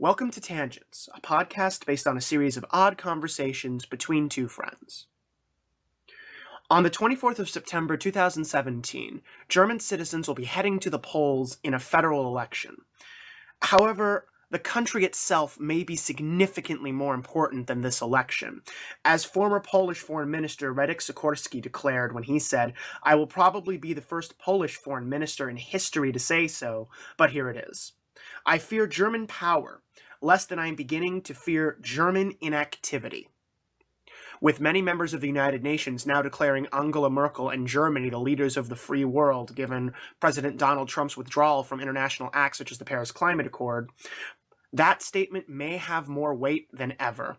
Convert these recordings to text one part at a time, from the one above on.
Welcome to Tangents, a podcast based on a series of odd conversations between two friends. On the 24th of September 2017, German citizens will be heading to the polls in a federal election. However, the country itself may be significantly more important than this election, as former Polish Foreign Minister Radek Sikorski declared when he said, "I will probably be the first Polish foreign minister in history to say so, but here it is. I fear German power, less than I am beginning to fear German inactivity." With many members of the United Nations now declaring Angela Merkel and Germany the leaders of the free world, given President Donald Trump's withdrawal from international acts such as the Paris Climate Accord, that statement may have more weight than ever.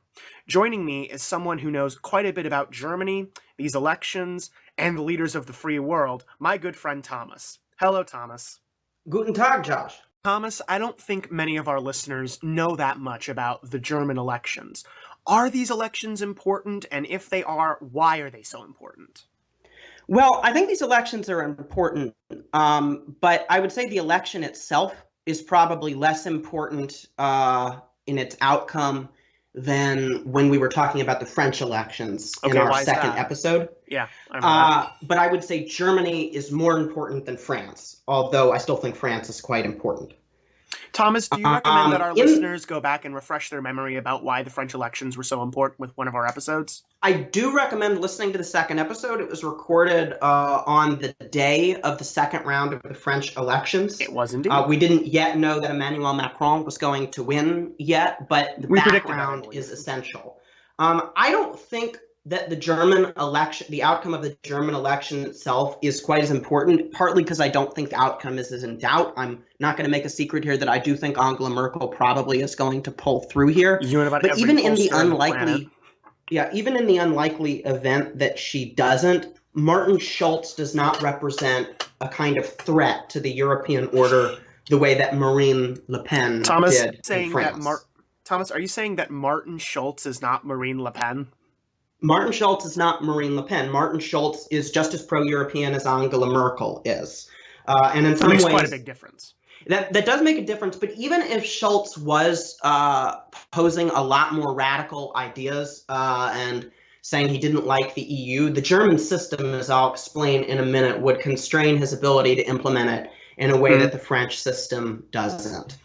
Joining me is someone who knows quite a bit about Germany, these elections, and the leaders of the free world, my good friend Thomas. Hello, Thomas. Guten Tag, Josh. Thomas, I don't think many of our listeners know that much about the German elections. Are these elections important? And if they are, why are they so important? Well, I think these elections are important, but I would say the election itself is probably less important in its outcome than when we were talking about the French elections in our second episode. Yeah. But I would say Germany is more important than France, although I still think France is quite important. Thomas, do you recommend that our listeners go back and refresh their memory about why the French elections were so important with one of our episodes? I do recommend listening to the second episode. It was recorded on the day of the second round of the French elections. It was indeed. We didn't yet know that Emmanuel Macron was going to win yet, but the background is essential. I don't think that the German election, the outcome of the German election itself is quite as important, partly because I don't think the outcome is in doubt. I'm not going to make a secret here that I do think Angela Merkel probably is going to pull through here. But even in the unlikely, even in the unlikely event that she doesn't, Martin Schulz does not represent a kind of threat to the European order the way that Marine Le Pen did in France. Thomas, are you saying that Martin Schulz is not Marine Le Pen? Martin Schulz is not Marine Le Pen. Martin Schulz is just as pro-European as Angela Merkel is. And in some ways, quite a big difference. That does make a difference. But even if Schulz was posing a lot more radical ideas and saying he didn't like the EU, the German system, as I'll explain in a minute, would constrain his ability to implement it in a way that the French system doesn't.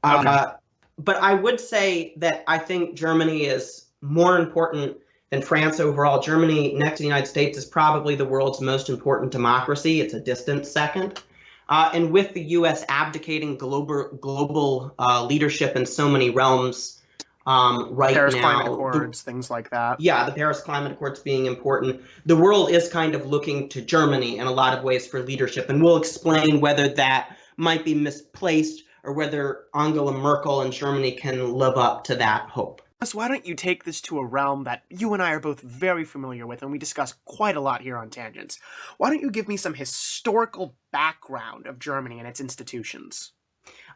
But I would say that I think Germany is more important than France overall. Germany, next to the United States, is probably the world's most important democracy. It's a distant second. And with the U.S. abdicating global leadership in so many realms right Paris now. Climate Accords, things like that. Yeah, the Paris Climate Accords being important. The world is kind of looking to Germany in a lot of ways for leadership. And we'll explain whether that might be misplaced or whether Angela Merkel and Germany can live up to that hope. Why don't you take this to a realm that you and I are both very familiar with, and we discuss quite a lot here on Tangents. Why don't you give me some historical background of Germany and its institutions?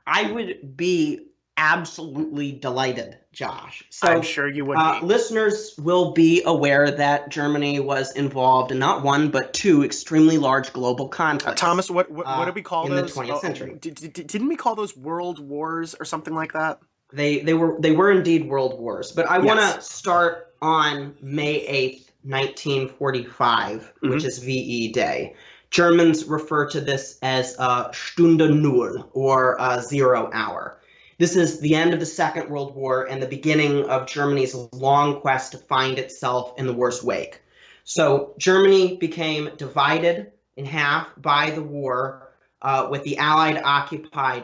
I would be absolutely delighted, Josh. So, I'm sure you would be. Listeners will be aware that Germany was involved in not one, but two extremely large global conflicts. Thomas, what did we call those? In the 20th century. Didn't we call those world wars or something like that? They were indeed world wars, but I want to start on May 8th, 1945, which is VE Day. Germans refer to this as Stunde Null, or 0 hour. This is the end of the Second World War and the beginning of Germany's long quest to find itself in the war's wake. So Germany became divided in half by the war, with the Allied-occupied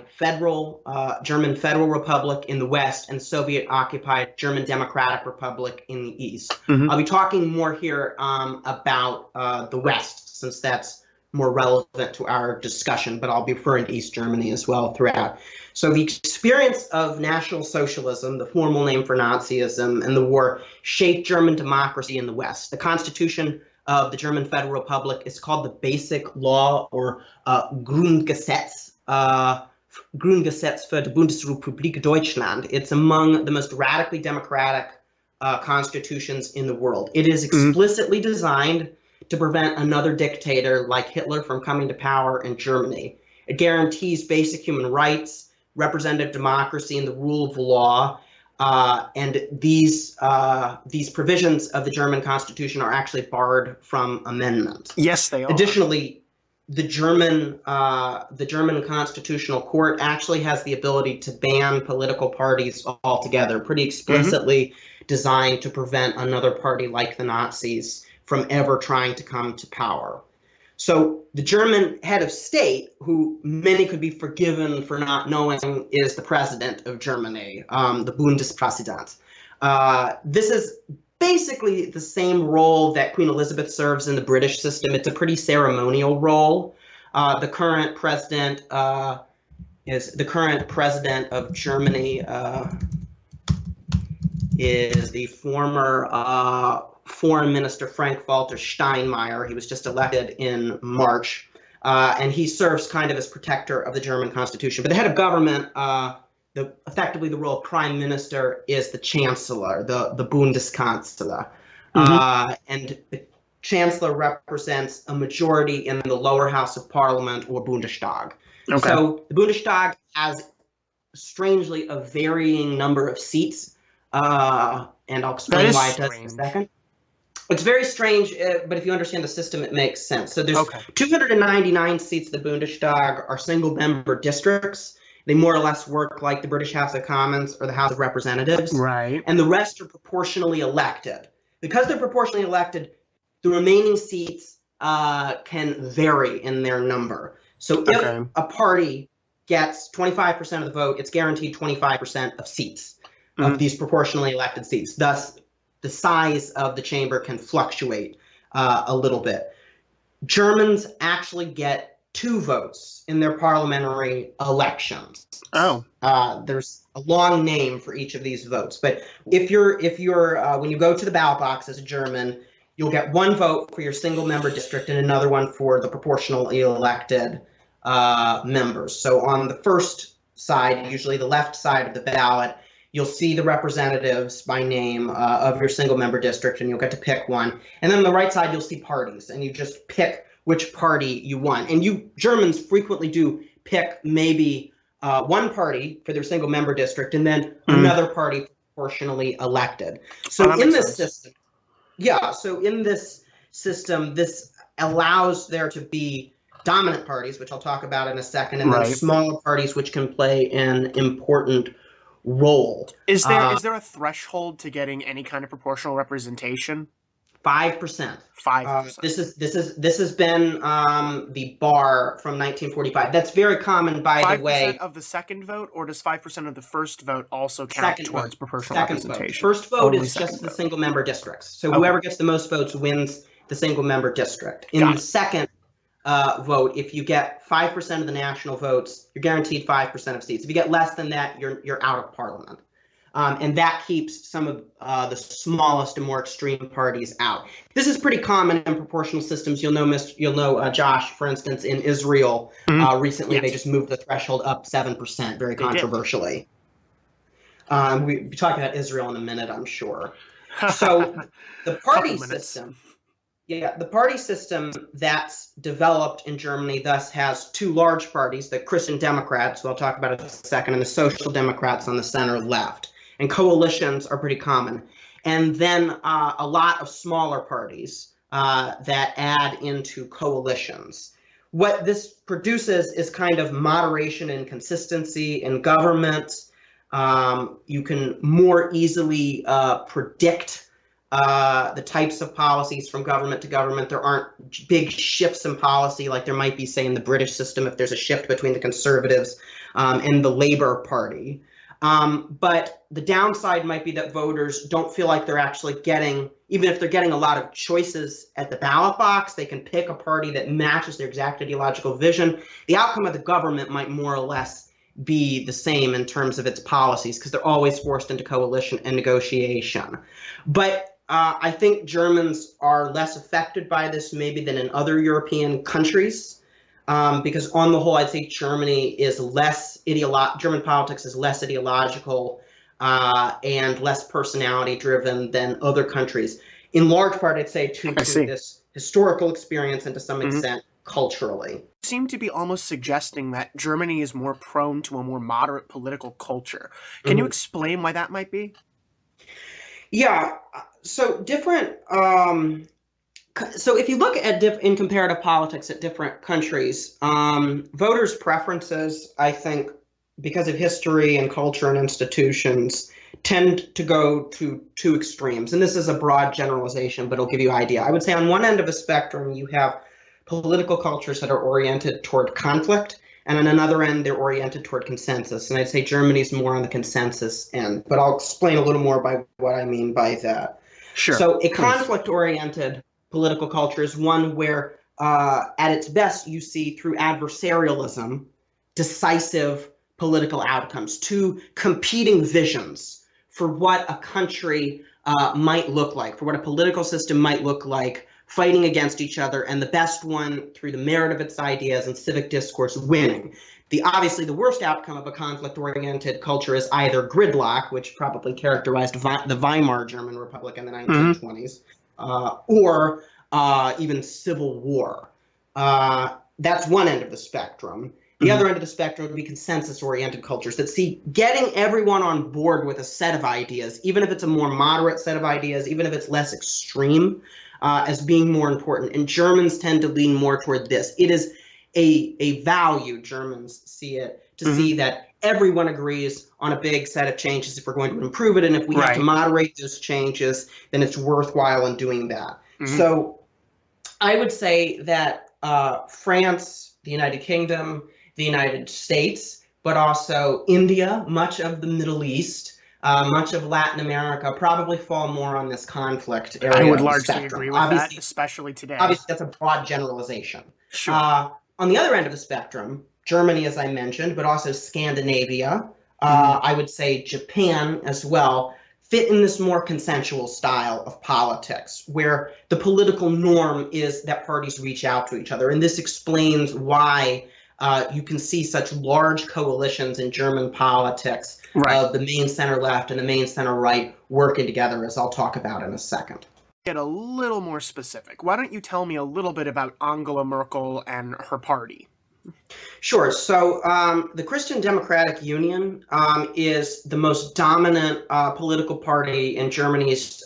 German Federal Republic in the west and Soviet-occupied German Democratic Republic in the east. I'll be talking more here about the west, since that's more relevant to our discussion, but I'll be referring to East Germany as well throughout. So the experience of National Socialism, the formal name for Nazism, and the war shaped German democracy in the west. The Constitution of the German Federal Republic is called the Basic Law, or Grundgesetz, Grundgesetz für die Bundesrepublik Deutschland. It's among the most radically democratic constitutions in the world. It is explicitly designed to prevent another dictator like Hitler from coming to power in Germany. It guarantees basic human rights, representative democracy and the rule of law. And these provisions of the German Constitution are actually barred from amendment. Yes, they are. Additionally, the German Constitutional Court actually has the ability to ban political parties altogether, pretty explicitly designed to prevent another party like the Nazis from ever trying to come to power. So the German head of state, who many could be forgiven for not knowing, is the president of Germany, the Bundespräsident. This is basically the same role that Queen Elizabeth serves in the British system. It's a pretty ceremonial role. The current president of Germany is the former Foreign Minister Frank-Walter Steinmeier. He was just elected in March, and he serves kind of as protector of the German Constitution. But the head of government, effectively the role of prime minister, is the chancellor, the Bundeskanzler. And the chancellor represents a majority in the lower house of parliament, or Bundestag. Okay. So the Bundestag has, strangely, a varying number of seats, and I'll explain why it does in a second. It's very strange, but if you understand the system, it makes sense. So there's 299 seats of the Bundestag are single-member districts. They more or less work like the British House of Commons or the House of Representatives. Right. And the rest are proportionally elected. Because they're proportionally elected, the remaining seats can vary in their number. So if a party gets 25% of the vote, it's guaranteed 25% of seats, of these proportionally elected seats. Thus, the size of the chamber can fluctuate a little bit. Germans actually get 2 votes in their parliamentary elections. There's a long name for each of these votes, but if you're when you go to the ballot box as a German, you'll get 1 vote for your single-member district and another one for the proportionally elected members. So on the first side, usually the left side of the ballot, you'll see the representatives by name of your single-member district, and you'll get to pick one. And then on the right side, you'll see parties, and you just pick which party you want. And you Germans frequently do pick maybe one party for their single-member district, and then another party proportionally elected. So in this system, this allows there to be dominant parties, which I'll talk about in a second, and then smaller parties which can play an important role. Is there a threshold to getting any kind of proportional representation? 5%. 5%. This has been the bar from 1945. That's very common, by the way. 5% of the second vote, or does 5% of the first vote also count towards proportional representation? First vote is just the single-member districts. So whoever gets the most votes wins the single-member district. In the second vote, if you get 5% of the national votes, you're guaranteed 5% of seats. If you get less than that, you're out of parliament. And that keeps some of the smallest and more extreme parties out. This is pretty common in proportional systems. You'll know, Josh, for instance, in Israel recently, they just moved the threshold up 7%, very controversially. We'll be talking about Israel in a minute, I'm sure. So the party system. Yeah, the party system that's developed in Germany thus has 2 large parties, the Christian Democrats, who I'll talk about in a second, and the Social Democrats on the center left. And coalitions are pretty common. And then a lot of smaller parties that add into coalitions. What this produces is kind of moderation and consistency in government. You can more easily predict the types of policies from government to government. There aren't big shifts in policy like there might be, say, in the British system if there's a shift between the Conservatives and the Labour Party. But the downside might be that voters don't feel like they're actually getting, even if they're getting a lot of choices at the ballot box, they can pick a party that matches their exact ideological vision. The outcome of the government might more or less be the same in terms of its policies because they're always forced into coalition and negotiation. But I think Germans are less affected by this maybe than in other European countries. Because on the whole, I'd say Germany is less German politics is less ideological and less personality driven than other countries. In large part, I'd say to this historical experience and to some extent culturally. Seem to be almost suggesting that Germany is more prone to a more moderate political culture. Can you explain why that might be? Yeah, so different. So if you look at in comparative politics at different countries, voters' preferences, I think, because of history and culture and institutions, tend to go to two extremes. And this is a broad generalization, but it'll give you an idea. I would say on one end of the spectrum, you have political cultures that are oriented toward conflict, and on another end, they're oriented toward consensus. And I'd say Germany's more on the consensus end, but I'll explain a little more by what I mean by that. Sure. So a conflict-oriented political culture is one where, at its best, you see through adversarialism, decisive political outcomes, two competing visions for what a country might look like, for what a political system might look like, fighting against each other, and the best one, through the merit of its ideas and civic discourse, winning. Obviously, the worst outcome of a conflict-oriented culture is either gridlock, which probably characterized the Weimar German Republic in the 1920s, or even civil war. That's one end of the spectrum. The other end of the spectrum would be consensus-oriented cultures that see getting everyone on board with a set of ideas, even if it's a more moderate set of ideas, even if it's less extreme, as being more important. And Germans tend to lean more toward this. It is a value, Germans see it, to see that everyone agrees on a big set of changes if we're going to improve it. And if we have to moderate those changes, then it's worthwhile in doing that. So I would say that France, the United Kingdom, the United States, but also India, much of the Middle East, much of Latin America probably fall more on this conflict area. I would largely agree with that, especially today. Obviously, that's a broad generalization. Sure. On the other end of the spectrum, Germany, as I mentioned, but also Scandinavia, I would say Japan as well, fit in this more consensual style of politics, where the political norm is that parties reach out to each other. And this explains why you can see such large coalitions in German politics of the main center-left and the main center-right working together, as I'll talk about in a second. Get a little more specific. Why don't you tell me a little bit about Angela Merkel and her party? Sure. So the Christian Democratic Union is the most dominant political party in Germany's,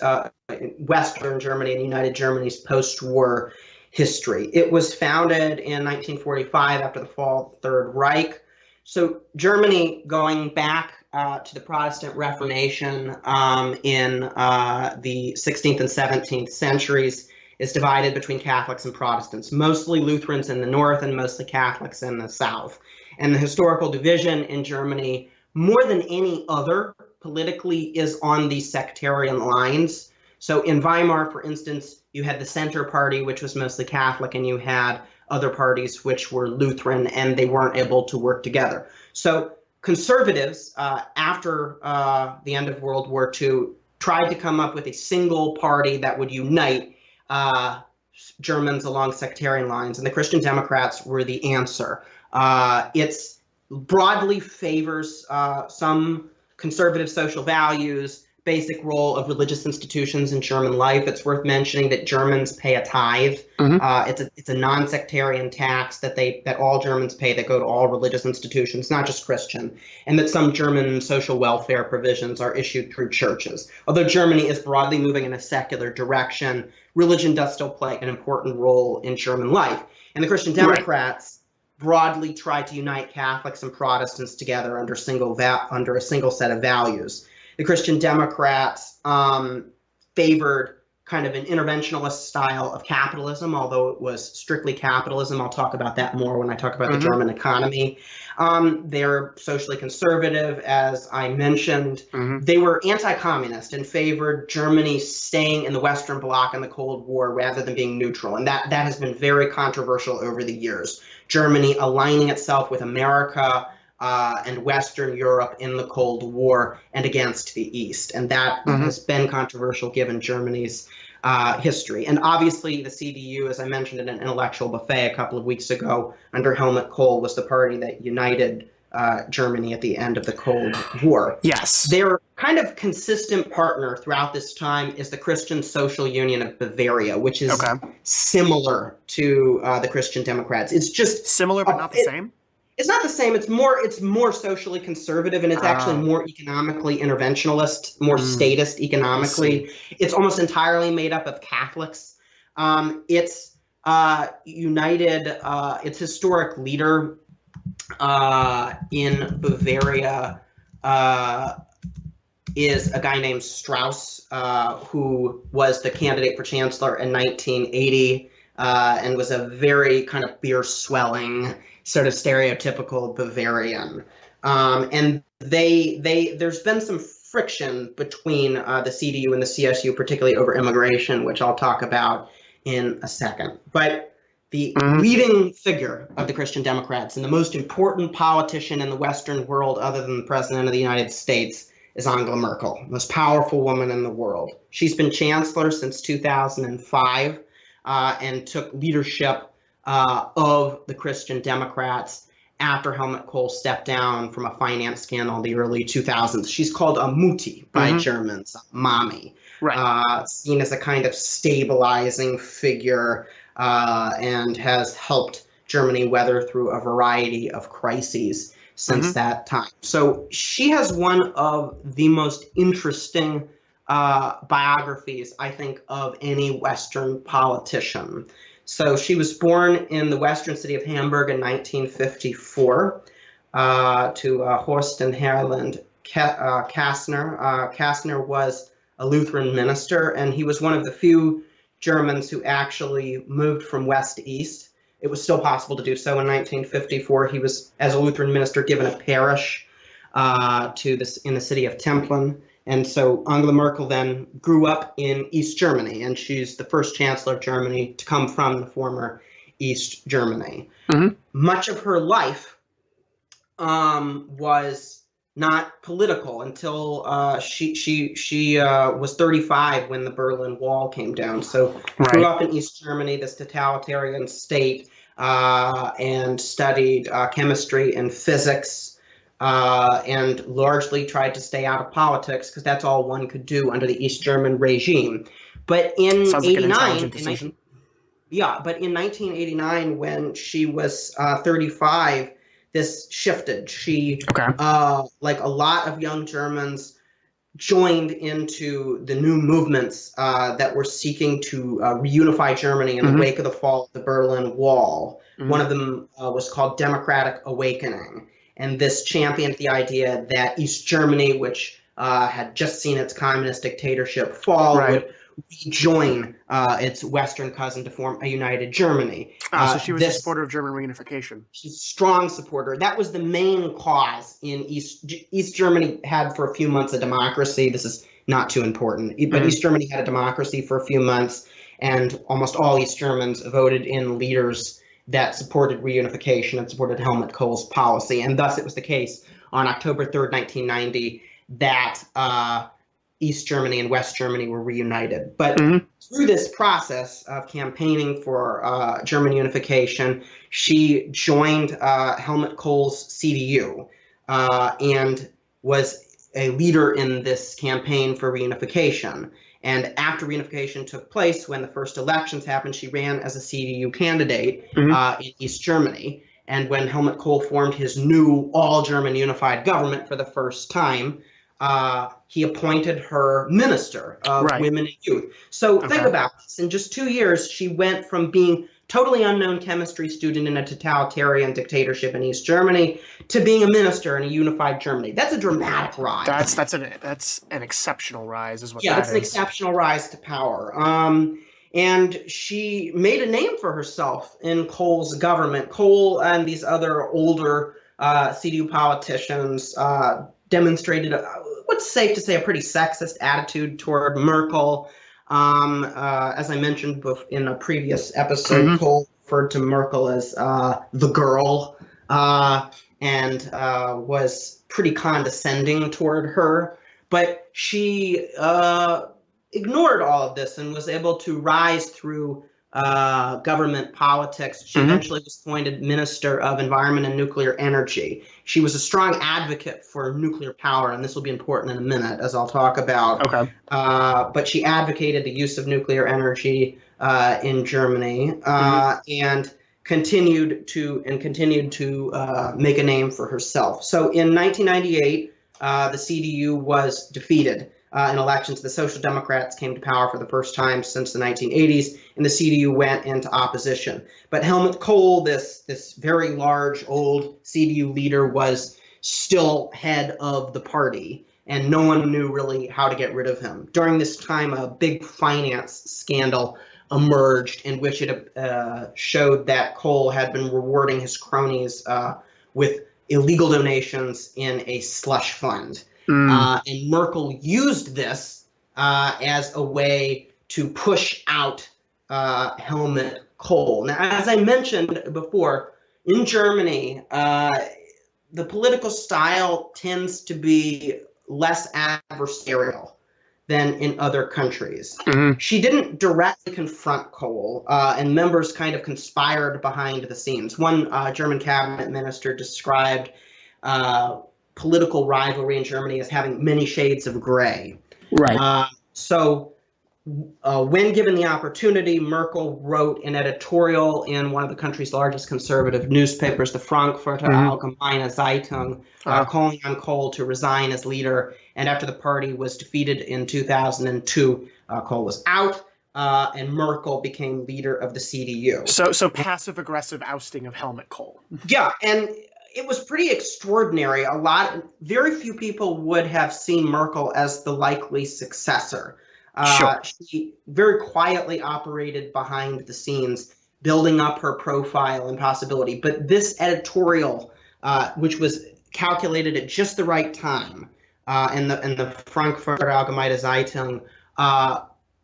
Western Germany and United Germany's post-war history. It was founded in 1945 after the fall of the Third Reich. So Germany, going back to the Protestant Reformation in the 16th and 17th centuries, is divided between Catholics and Protestants, mostly Lutherans in the north and mostly Catholics in the south. And the historical division in Germany, more than any other politically, is on these sectarian lines. So in Weimar, for instance, you had the Center Party, which was mostly Catholic, and you had other parties which were Lutheran, and they weren't able to work together. So conservatives, after the end of World War II, tried to come up with a single party that would unite Germans along sectarian lines, and the Christian Democrats were the answer. It broadly favors some conservative social values, basic role of religious institutions in German life. It's worth mentioning that Germans pay a tithe. It's a non-sectarian tax that all Germans pay that go to all religious institutions, not just Christian, and that some German social welfare provisions are issued through churches. Although Germany is broadly moving in a secular direction, religion does still play an important role in German life. And the Christian Democrats broadly try to unite Catholics and Protestants together under a single set of values. The Christian Democrats favored kind of an interventionalist style of capitalism, although it was strictly capitalism. I'll talk about that more when I talk about the German economy. They're socially conservative, as I mentioned. They were anti-communist and favored Germany staying in the Western Bloc in the Cold War rather than being neutral. And that has been very controversial over the years. Germany aligning itself with America and Western Europe in the Cold War and against the East. And that has been controversial given Germany's history. And obviously the CDU, as I mentioned in an intellectual buffet a couple of weeks ago, under Helmut Kohl, was the party that united Germany at the end of the Cold War. Yes. Their kind of consistent partner throughout this time is the Christian Social Union of Bavaria, which is similar to the Christian Democrats. It's just similar, but not the same. It's not the same. It's more socially conservative, and it's actually more economically interventionist, more statist economically. It's almost entirely made up of Catholics. Its historic leader in Bavaria is a guy named Strauss, who was the candidate for chancellor in 1980 and was a very kind of beer-swelling, sort of stereotypical Bavarian. And there's been some friction between the CDU and the CSU, particularly over immigration, which I'll talk about in a second. But the leading figure of the Christian Democrats and the most important politician in the Western world, other than the President of the United States, is Angela Merkel, the most powerful woman in the world. She's been chancellor since 2005 and took leadership of the Christian Democrats after Helmut Kohl stepped down from a finance scandal in the early 2000s. She's called a Mutti by Germans, mommy, seen as a kind of stabilizing figure and has helped Germany weather through a variety of crises since that time. So she has one of the most interesting biographies, I think, of any Western politician. So she was born in the western city of Hamburg in 1954 to Horst and Herland Kastner. Kastner was a Lutheran minister, and he was one of the few Germans who actually moved from west to east. It was still possible to do so in 1954. He was, as a Lutheran minister, given a parish in the city of Templin. And so Angela Merkel then grew up in East Germany, and she's the first chancellor of Germany to come from the former East Germany. Much of her life was not political until she was 35 when the Berlin Wall came down. So grew up in East Germany, this totalitarian state, and studied chemistry and physics, and largely tried to stay out of politics because that's all one could do under the East German regime. But in 1989, when she was 35, this shifted. She, like a lot of young Germans, joined into the new movements that were seeking to reunify Germany in the wake of the fall of the Berlin Wall. One of them was called Democratic Awakening. And this championed the idea that East Germany, which had just seen its communist dictatorship fall, would rejoin its Western cousin to form a united Germany. So she was a supporter of German reunification. She's a strong supporter. That was the main cause in East Germany had for a few months a democracy. This is not too important, but East Germany had a democracy for a few months, and almost all East Germans voted in leaders that supported reunification and supported Helmut Kohl's policy. And thus it was the case on October 3rd, 1990, that East Germany and West Germany were reunited. But through this process of campaigning for German unification, she joined Helmut Kohl's CDU and was a leader in this campaign for reunification. And after reunification took place, when the first elections happened, she ran as a CDU candidate in East Germany. And when Helmut Kohl formed his new all-German unified government for the first time, he appointed her minister of women and youth. So think about this. In just 2 years, she went from being totally unknown chemistry student in a totalitarian dictatorship in East Germany to being a minister in a unified Germany. That's a dramatic rise. That's an exceptional rise, is what that is. Yeah, that's an exceptional rise to power. And she made a name for herself in Kohl's government. Kohl and these other older CDU politicians demonstrated, what's safe to say, a pretty sexist attitude toward Merkel. As I mentioned in a previous episode, Kohl referred to Merkel as the girl and was pretty condescending toward her. But she ignored all of this and was able to rise through government politics. She eventually was appointed Minister of Environment and Nuclear Energy. She was a strong advocate for nuclear power, and this will be important in a minute, as I'll talk about. Okay. But she advocated the use of nuclear energy in Germany and continued to make a name for herself. So in 1998, the CDU was defeated in elections. The Social Democrats came to power for the first time since the 1980s, and the CDU went into opposition. But Helmut Kohl, this very large old CDU leader, was still head of the party, and no one knew really how to get rid of him. During this time, a big finance scandal emerged in which it showed that Kohl had been rewarding his cronies with illegal donations in a slush fund. And Merkel used this as a way to push out Helmut Kohl. Now, as I mentioned before, in Germany, the political style tends to be less adversarial than in other countries. She didn't directly confront Kohl, and members kind of conspired behind the scenes. One German cabinet minister described political rivalry in Germany as having many shades of gray. Right. So when given the opportunity, Merkel wrote an editorial in one of the country's largest conservative newspapers, the Frankfurter Allgemeine Zeitung, calling on Kohl to resign as leader. And after the party was defeated in 2002, Kohl was out, and Merkel became leader of the CDU. So passive-aggressive ousting of Helmut Kohl. Yeah, and it was pretty extraordinary. Very few people would have seen Merkel as the likely successor. Sure. She very quietly operated behind the scenes, building up her profile and possibility. But this editorial, which was calculated at just the right time, in the Frankfurter Allgemeine Zeitung,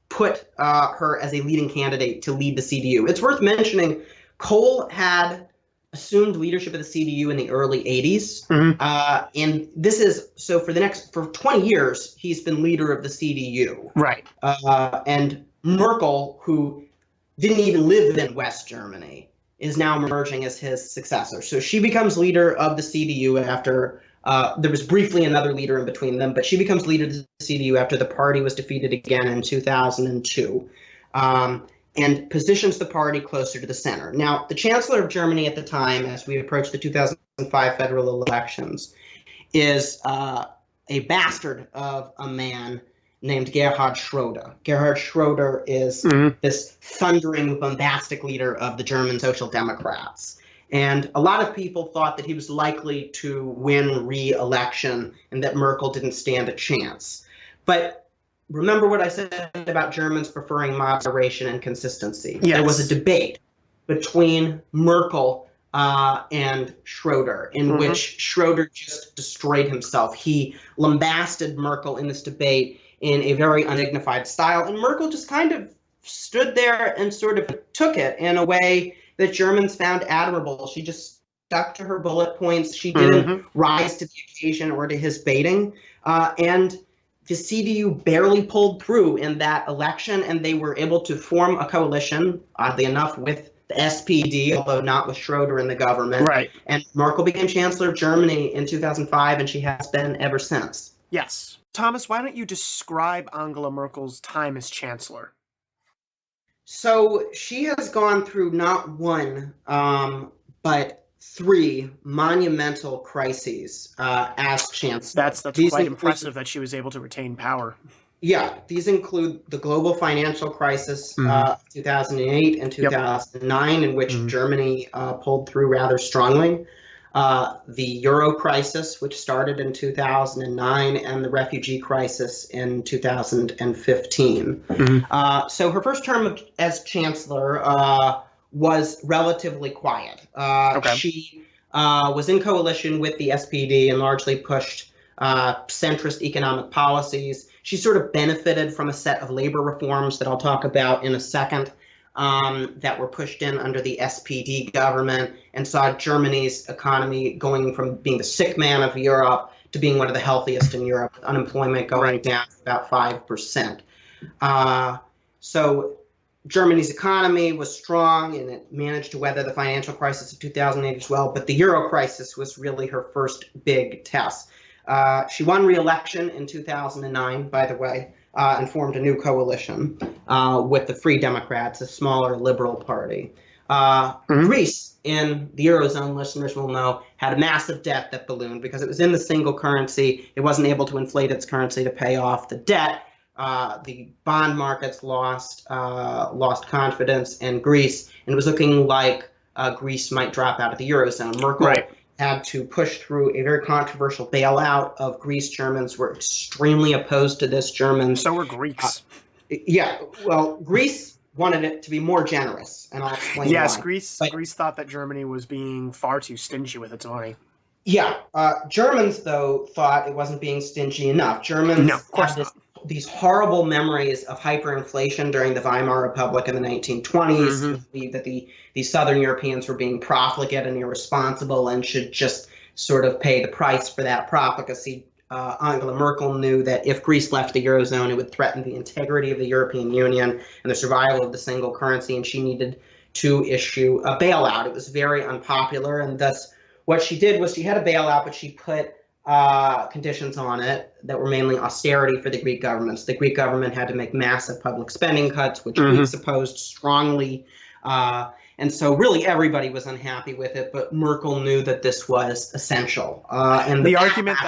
put her as a leading candidate to lead the CDU. It's worth mentioning, Kohl had assumed leadership of the CDU in the early 80s. And this is, so for 20 years, he's been leader of the CDU. Right. And Merkel, who didn't even live in West Germany, is now emerging as his successor. So she becomes leader of the CDU after, there was briefly another leader in between them, but she becomes leader of the CDU after the party was defeated again in 2002. And positions the party closer to the center. Now, the Chancellor of Germany at the time, as we approach the 2005 federal elections, is a bastard of a man named Gerhard Schroeder. Gerhard Schroeder is this thundering, bombastic leader of the German Social Democrats. And a lot of people thought that he was likely to win re-election and that Merkel didn't stand a chance. But remember what I said about Germans preferring moderation and consistency. Yes. There was a debate between Merkel and Schroeder, in which Schroeder just destroyed himself. He lambasted Merkel in this debate in a very undignified style, and Merkel just kind of stood there and sort of took it in a way that Germans found admirable. She just stuck to her bullet points. She didn't rise to the occasion or to his baiting, and the CDU barely pulled through in that election, and they were able to form a coalition, oddly enough, with the SPD, although not with Schroeder in the government. Right. And Merkel became Chancellor of Germany in 2005, and she has been ever since. Yes. Thomas, why don't you describe Angela Merkel's time as Chancellor? So she has gone through not one, but three monumental crises as chancellor. That's quite impressive that she was able to retain power. Yeah, these include the global financial crisis, 2008 and 2009, in which Germany pulled through rather strongly. The Euro crisis, which started in 2009, and the refugee crisis in 2015. So her first term as chancellor was relatively quiet. She was in coalition with the SPD and largely pushed centrist economic policies. She sort of benefited from a set of labor reforms that I'll talk about in a second that were pushed in under the SPD government and saw Germany's economy going from being the sick man of Europe to being one of the healthiest in Europe, unemployment going down to about 5%. So Germany's economy was strong and it managed to weather the financial crisis of 2008 as well, but the euro crisis was really her first big test. She won re-election in 2009, by the way, and formed a new coalition with the Free Democrats, a smaller liberal party. Greece, in the Eurozone, listeners will know, had a massive debt that ballooned because it was in the single currency. It wasn't able to inflate its currency to pay off the debt. The bond markets lost confidence in Greece, and it was looking like Greece might drop out of the Eurozone. Merkel had to push through a very controversial bailout of Greece. Germans were extremely opposed to this. So were Greeks. Greece wanted it to be more generous, and I'll explain why. Yes, Greece thought that Germany was being far too stingy with its money. Yeah, Germans, though, thought it wasn't being stingy enough. Germans had these horrible memories of hyperinflation during the Weimar Republic in the 1920s. They believed that the Southern Europeans were being profligate and irresponsible and should just sort of pay the price for that profligacy. Angela Merkel knew that if Greece left the Eurozone, it would threaten the integrity of the European Union and the survival of the single currency, and she needed to issue a bailout. It was very unpopular, and thus what she did was she had a bailout, but she put conditions on it that were mainly austerity for the Greek government. So the Greek government had to make massive public spending cuts, which Greeks opposed strongly. And so really everybody was unhappy with it, but Merkel knew that this was essential. And the argument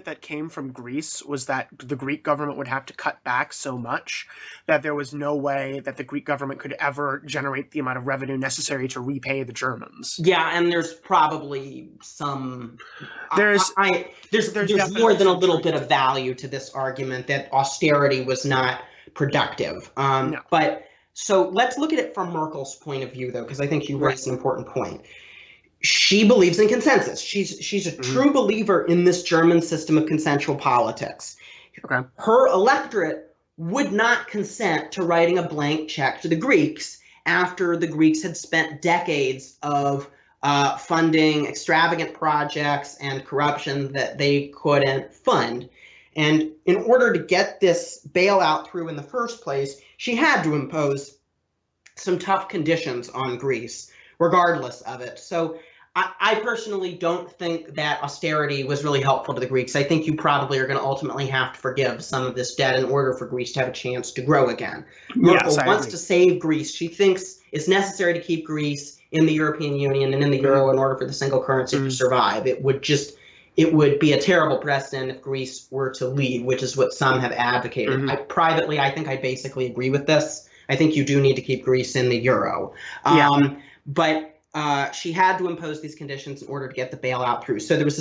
that came from Greece was that the Greek government would have to cut back so much that there was no way that the Greek government could ever generate the amount of revenue necessary to repay the Germans. Yeah, and there's probably some there's more than a little bit of value to this argument that austerity was not productive. No. But so let's look at it from Merkel's point of view, though, because I think you raised an important point. She believes in consensus. She's a true believer in this German system of consensual politics. Okay. Her electorate would not consent to writing a blank check to the Greeks after the Greeks had spent decades of funding extravagant projects and corruption that they couldn't fund. And in order to get this bailout through in the first place, she had to impose some tough conditions on Greece, regardless of it. So I personally don't think that austerity was really helpful to the Greeks. I think you probably are going to ultimately have to forgive some of this debt in order for Greece to have a chance to grow again. Merkel wants to save Greece. She thinks it's necessary to keep Greece in the European Union and in the euro in order for the single currency to survive. It would be a terrible precedent if Greece were to leave, which is what some have advocated. I think I basically agree with this. I think you do need to keep Greece in the euro. But she had to impose these conditions in order to get the bailout through. So there was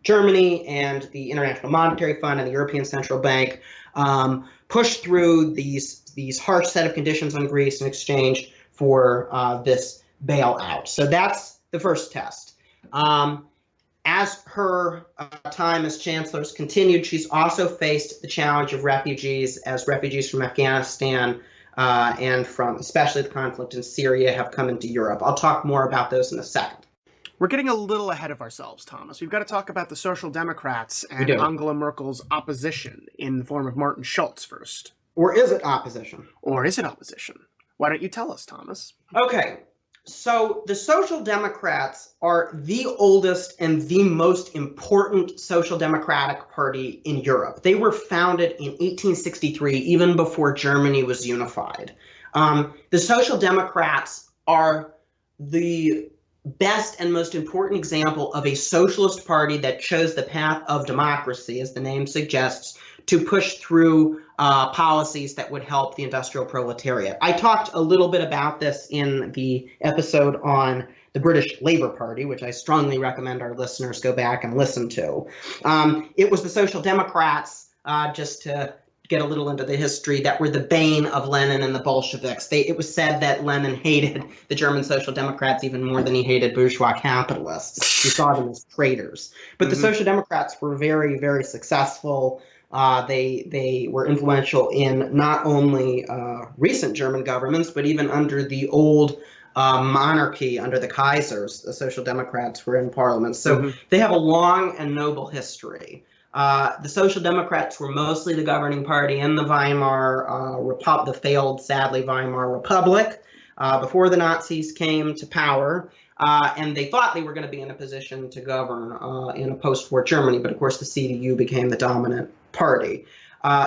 Germany and the International Monetary Fund and the European Central Bank pushed through these harsh set of conditions on Greece in exchange for this bailout. So that's the first test. As her time as chancellor has continued, she's also faced the challenge of refugees, as refugees from Afghanistan and from especially the conflict in Syria have come into Europe. I'll talk more about those in a second. We're getting a little ahead of ourselves, Thomas. We've got to talk about the Social Democrats and Angela Merkel's opposition in the form of Martin Schulz first. Or is it opposition? Why don't you tell us, Thomas? Okay. So the Social Democrats are the oldest and the most important social democratic party in Europe. They were founded in 1863, even before Germany was unified. The Social Democrats are the best and most important example of a socialist party that chose the path of democracy, as the name suggests, to push through policies that would help the industrial proletariat. I talked a little bit about this in the episode on the British Labour Party, which I strongly recommend our listeners go back and listen to. It was the Social Democrats, just to get a little into the history, that were the bane of Lenin and the Bolsheviks. It was said that Lenin hated the German Social Democrats even more than he hated bourgeois capitalists. He saw them as traitors. But the Social Democrats were very, very successful. They were influential in not only recent German governments, but even under the old monarchy under the Kaisers. The Social Democrats were in parliament. So they have a long and noble history. The Social Democrats were mostly the governing party in the the failed, sadly, Weimar Republic before the Nazis came to power. And they thought they were going to be in a position to govern in a post-war Germany, but of course the CDU became the dominant party.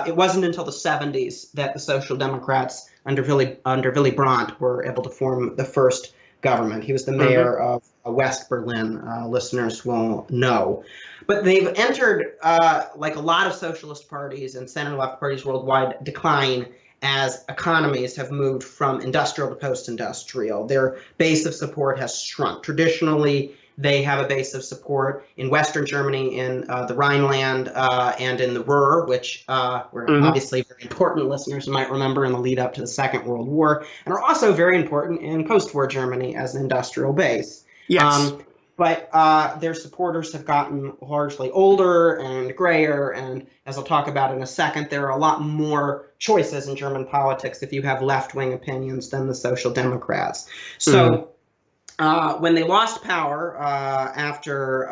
It wasn't until the 70s that the Social Democrats under Willy Brandt were able to form the first government. He was the mayor of West Berlin, listeners will know. But they've entered, like a lot of socialist parties and center-left parties worldwide, decline as economies have moved from industrial to post-industrial. Their base of support has shrunk. Traditionally, they have a base of support in Western Germany, in the Rhineland, and in the Ruhr, which were obviously very important, listeners might remember, in the lead up to the Second World War, and are also very important in post-war Germany as an industrial base. Yes. But their supporters have gotten largely older and grayer, and as I'll talk about in a second, there are a lot more choices in German politics if you have left-wing opinions than the Social Democrats. So when they lost power after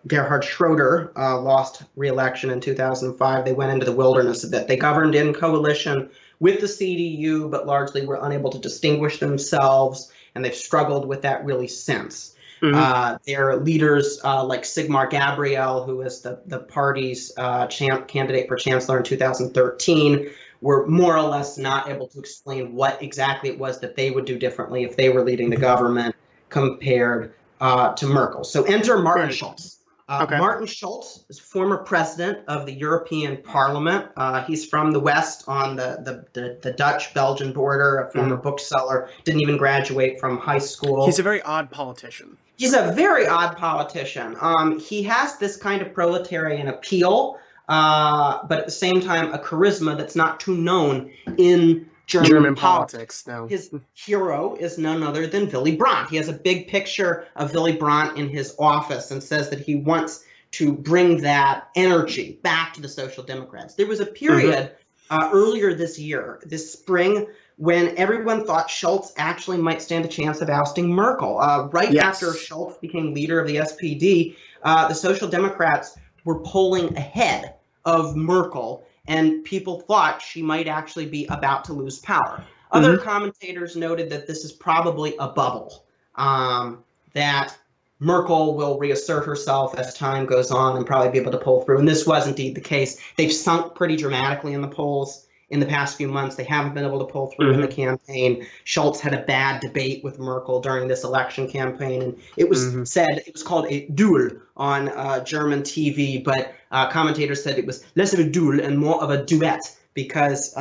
Gerhard Schroeder lost re-election in 2005, they went into the wilderness a bit. They governed in coalition with the CDU, but largely were unable to distinguish themselves, and they've struggled with that really since. Their leaders like Sigmar Gabriel, who was the party's candidate for chancellor in 2013, were more or less not able to explain what exactly it was that they would do differently if they were leading the government compared to Merkel. So enter Martin Schulz. Martin Schulz is former president of the European Parliament. He's from the West on the Dutch-Belgian border, a former bookseller, didn't even graduate from high school. He's a very odd politician. He's a very odd politician. He has this kind of proletarian appeal, but at the same time, a charisma that's not too known in German politics. No. His hero is none other than Willy Brandt. He has a big picture of Willy Brandt in his office and says that he wants to bring that energy back to the Social Democrats. There was a period earlier this year, this spring, when everyone thought Schulz actually might stand a chance of ousting Merkel. After Schulz became leader of the SPD, the Social Democrats were polling ahead of Merkel, and people thought she might actually be about to lose power. Other commentators noted that this is probably a bubble, that Merkel will reassert herself as time goes on and probably be able to pull through. And this was indeed the case. They've sunk pretty dramatically in the polls in the past few months. They haven't been able to pull through in the campaign. Schulz had a bad debate with Merkel during this election campaign, and it was said, it was called a duel on German TV, but commentators said it was less of a duel and more of a duet, because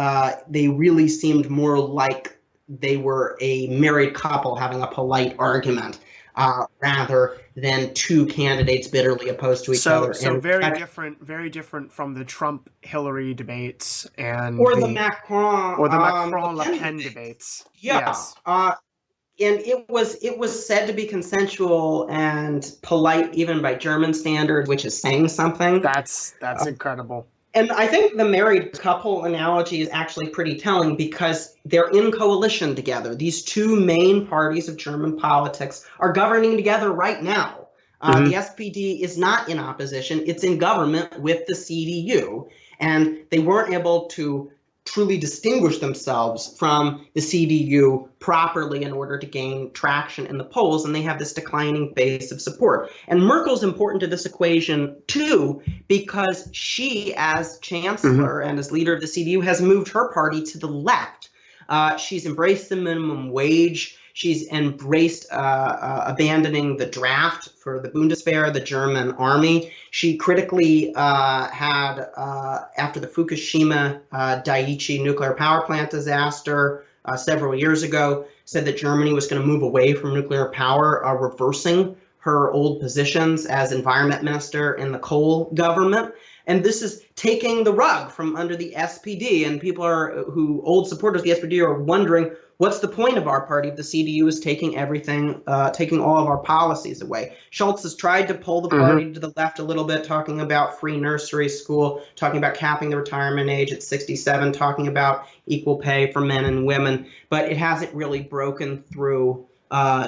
they really seemed more like they were a married couple having a polite argument, rather than two candidates bitterly opposed to each other. So very different from the Trump-Hillary debates or the Macron-Le Pen debates. Yeah. Yes. And it was said to be consensual and polite even by German standards, which is saying something. That's incredible. And I think the married couple analogy is actually pretty telling, because they're in coalition together. These two main parties of German politics are governing together right now. The SPD is not in opposition. It's in government with the CDU. And they weren't able to truly distinguish themselves from the CDU properly in order to gain traction in the polls, and they have this declining base of support. And Merkel's important to this equation too, because she, as chancellor and as leader of the CDU, has moved her party to the left. She's embraced the minimum wage. She's embraced abandoning the draft for the Bundeswehr, the German army. She critically had, after the Fukushima Daiichi nuclear power plant disaster several years ago, said that Germany was going to move away from nuclear power, reversing her old positions as environment minister in the Kohl government. And this is taking the rug from under the SPD, and people old supporters of the SPD are wondering, what's the point of our party if the CDU is taking everything, taking all of our policies away? Schulz has tried to pull the party to the left a little bit, talking about free nursery school, talking about capping the retirement age at 67, talking about equal pay for men and women, but it hasn't really broken through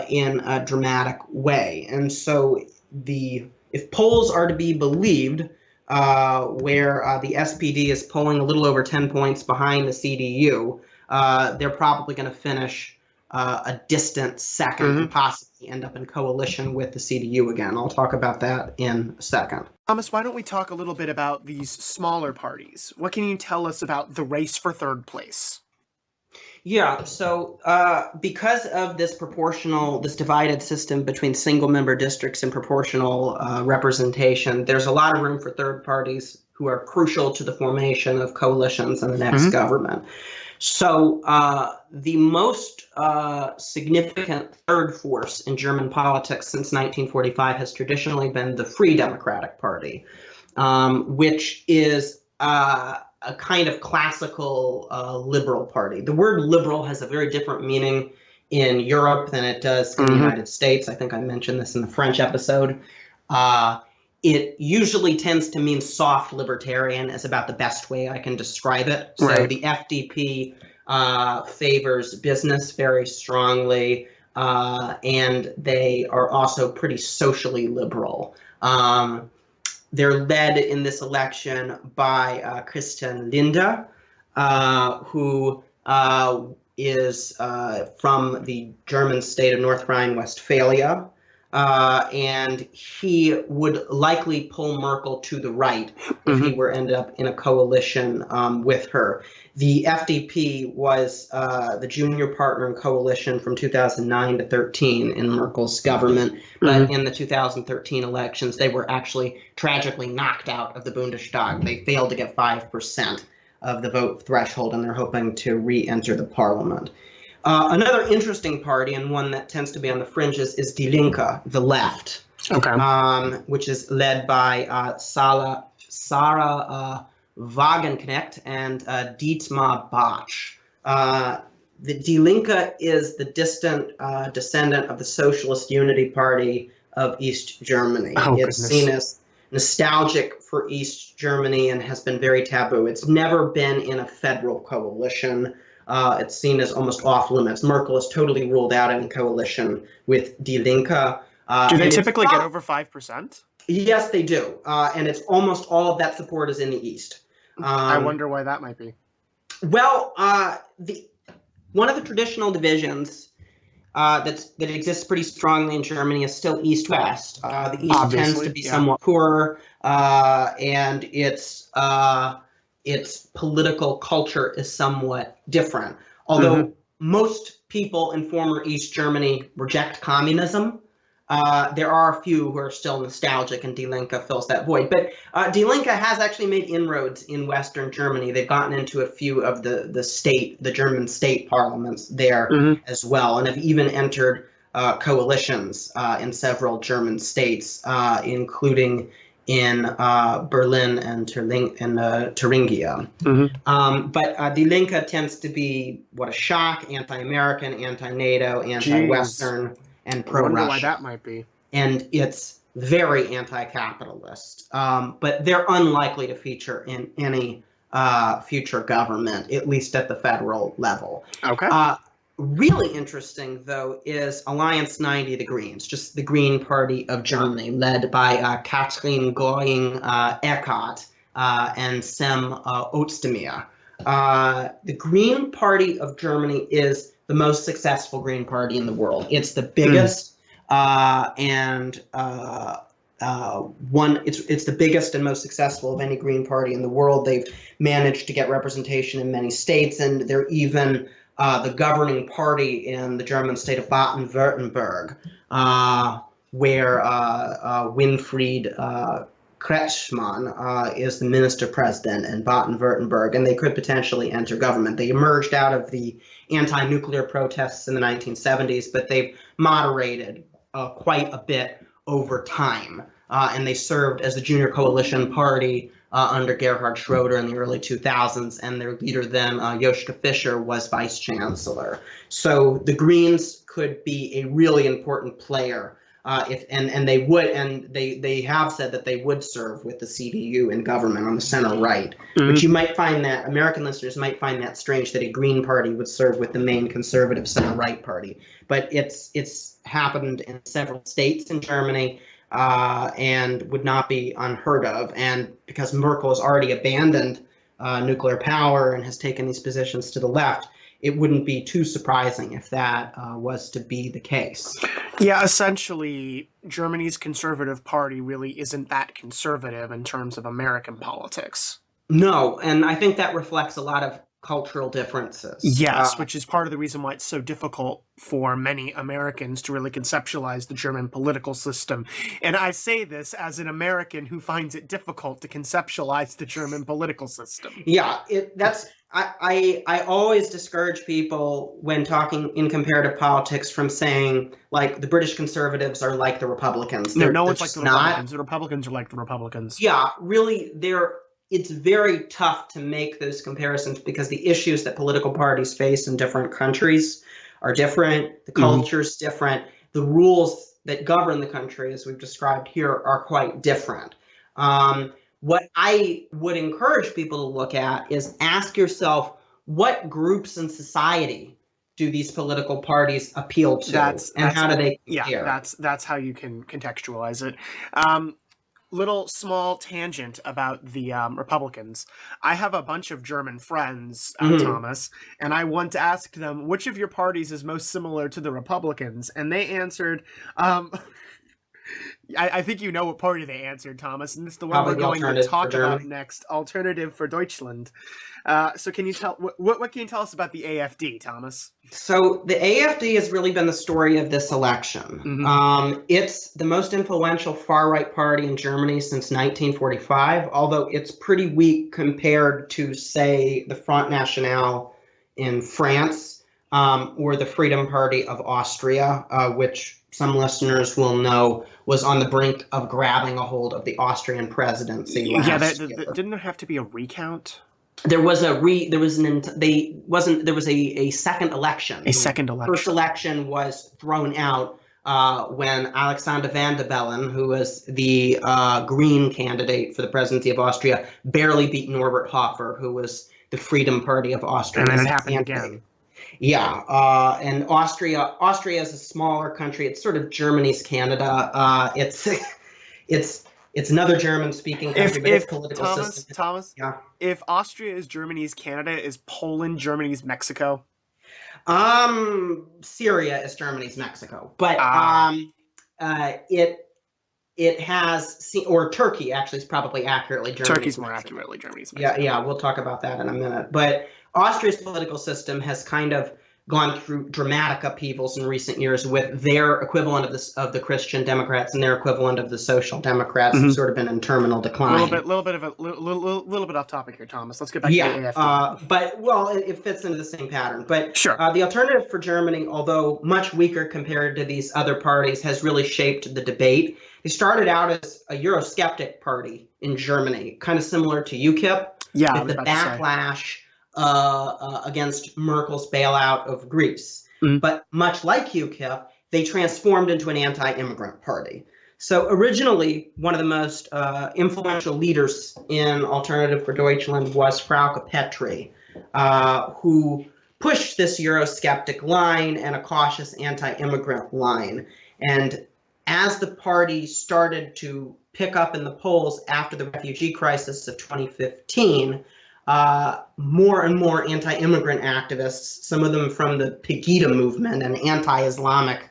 in a dramatic way. And so if polls are to be believed, where the SPD is polling a little over 10 points behind the CDU, they're probably going to finish a distant second and possibly end up in coalition with the CDU again. I'll talk about that in a second. Thomas, why don't we talk a little bit about these smaller parties? What can you tell us about the race for third place? Yeah, so because of this divided system between single-member districts and proportional representation, there's a lot of room for third parties who are crucial to the formation of coalitions in the next government. So the most significant third force in German politics since 1945 has traditionally been the Free Democratic Party, which is a kind of classical liberal party. The word liberal has a very different meaning in Europe than it does in the United States. I think I mentioned this in the French episode. It usually tends to mean soft libertarian is about the best way I can describe it. So the FDP favors business very strongly, and they are also pretty socially liberal. They're led in this election by Christian Lindner, who is from the German state of North Rhine-Westphalia, and he would likely pull Merkel to the right if he were ended up in a coalition with her. The FDP was the junior partner in coalition from 2009 to 13 in Merkel's government, but in the 2013 elections, they were actually tragically knocked out of the Bundestag. They failed to get 5% of the vote threshold, and they're hoping to re-enter the parliament. Another interesting party, and one that tends to be on the fringes, is Die Linke, the left, which is led by Sarah Wagenknecht and Dietmar Bartsch. The Die Linke is the distant descendant of the Socialist Unity Party of East Germany. It's seen as nostalgic for East Germany and has been very taboo. It's never been in a federal coalition. It's seen as almost off limits. Merkel is totally ruled out in coalition with Die Linke. Do they typically get over 5%? Yes, they do. And it's almost all of that support is in the East. I wonder why that might be. Well, one of the traditional divisions that exists pretty strongly in Germany is still East-West. The East tends to be somewhat poorer, and its political culture is somewhat different. Although most people in former East Germany reject communism, there are a few who are still nostalgic, and Die Linke fills that void. But Die Linke has actually made inroads in Western Germany. They've gotten into a few of the German state parliaments there as well, and have even entered coalitions in several German states, including in Berlin and Thuringia. But Die Linke tends to be, what a shock, anti-American, anti-NATO, anti-Western, and pro-Russia. I wonder why that might be. And it's very anti-capitalist. But they're unlikely to feature in any future government, at least at the federal level. Okay. Really interesting, though, is Alliance 90, the Greens, just the Green Party of Germany, led by Katrin Göring-Eckardt and Sem Özdemir. The Green Party of Germany is the most successful Green Party in the world. It's the biggest it's the biggest and most successful of any Green Party in the world. They've managed to get representation in many states, and they're even the governing party in the German state of Baden-Württemberg, where Winfried Kretschmann is the minister-president in Baden-Württemberg, and they could potentially enter government. They emerged out of the anti-nuclear protests in the 1970s, but they've moderated quite a bit over time, and they served as the junior coalition party under Gerhard Schroeder in the early 2000s, and their leader then, Joschka Fischer, was vice chancellor. So the Greens could be a really important player they have said that they would serve with the CDU in government on the center right. But you might find that American listeners might find that strange that a Green Party would serve with the main conservative center right party. But it's happened in several states in Germany. and would not be unheard of. And because Merkel has already abandoned nuclear power and has taken these positions to the left, it wouldn't be too surprising if that was to be the case. Yeah, essentially, Germany's Conservative Party really isn't that conservative in terms of American politics. No, and I think that reflects a lot of cultural differences. Yes, which is part of the reason why it's so difficult for many Americans to really conceptualize the German political system. And I say this as an American who finds it difficult to conceptualize the German political system. Yeah, I always discourage people when talking in comparative politics from saying, like, the British Conservatives are like the Republicans. No one's like the Republicans. The Republicans are like the Republicans. Yeah, really, it's very tough to make those comparisons because the issues that political parties face in different countries are different. The culture's different. The rules that govern the country, as we've described here, are quite different. What I would encourage people to look at is ask yourself, what groups in society do these political parties appeal to, how do they compare? Yeah, that's how you can contextualize it. Little small tangent about the Republicans. I have a bunch of German friends, Thomas, and I once asked them, which of your parties is most similar to the Republicans? And they answered, I think you know what party they answered, Thomas, and it's the one we're going to talk about next, Alternative for Deutschland. So can you tell, what can you tell us about the AfD, Thomas? So the AfD has really been the story of this election. It's the most influential far-right party in Germany since 1945, although it's pretty weak compared to, say, the Front National in France or the Freedom Party of Austria, which some listeners will know was on the brink of grabbing a hold of the Austrian presidency last year. Didn't there have to be a recount? There was a second election. A second election. First election was thrown out when Alexander Van der Bellen, who was the Green candidate for the presidency of Austria, barely beat Norbert Hofer, who was the Freedom Party of Austria. And then it happened again. Yeah, and Austria is a smaller country. It's sort of Germany's Canada. It's another German-speaking country, but its political system. Thomas, yeah. If Austria is Germany's Canada, is Poland Germany's Mexico? Syria is Germany's Mexico, but it has, or Turkey actually is probably accurately Germany's Turkey's more Mexico. accurately Germany's Mexico. Yeah, we'll talk about that in a minute. But Austria's political system has kind of gone through dramatic upheavals in recent years with their equivalent of the Christian Democrats and their equivalent of the Social Democrats have sort of been in terminal decline. A little bit off topic here, Thomas. Let's get back to the AfD. But it fits into the same pattern. But sure. The Alternative for Germany, although much weaker compared to these other parties, has really shaped the debate. They started out as a Eurosceptic party in Germany, kind of similar to UKIP. Yeah, with the backlash against Merkel's bailout of Greece. But much like UKIP, they transformed into an anti-immigrant party. So originally, one of the most influential leaders in Alternative for Deutschland was Frauke Petry, who pushed this Eurosceptic line and a cautious anti-immigrant line. And as the party started to pick up in the polls after the refugee crisis of 2015, more and more anti-immigrant activists, some of them from the Pegida movement, an anti-Islamic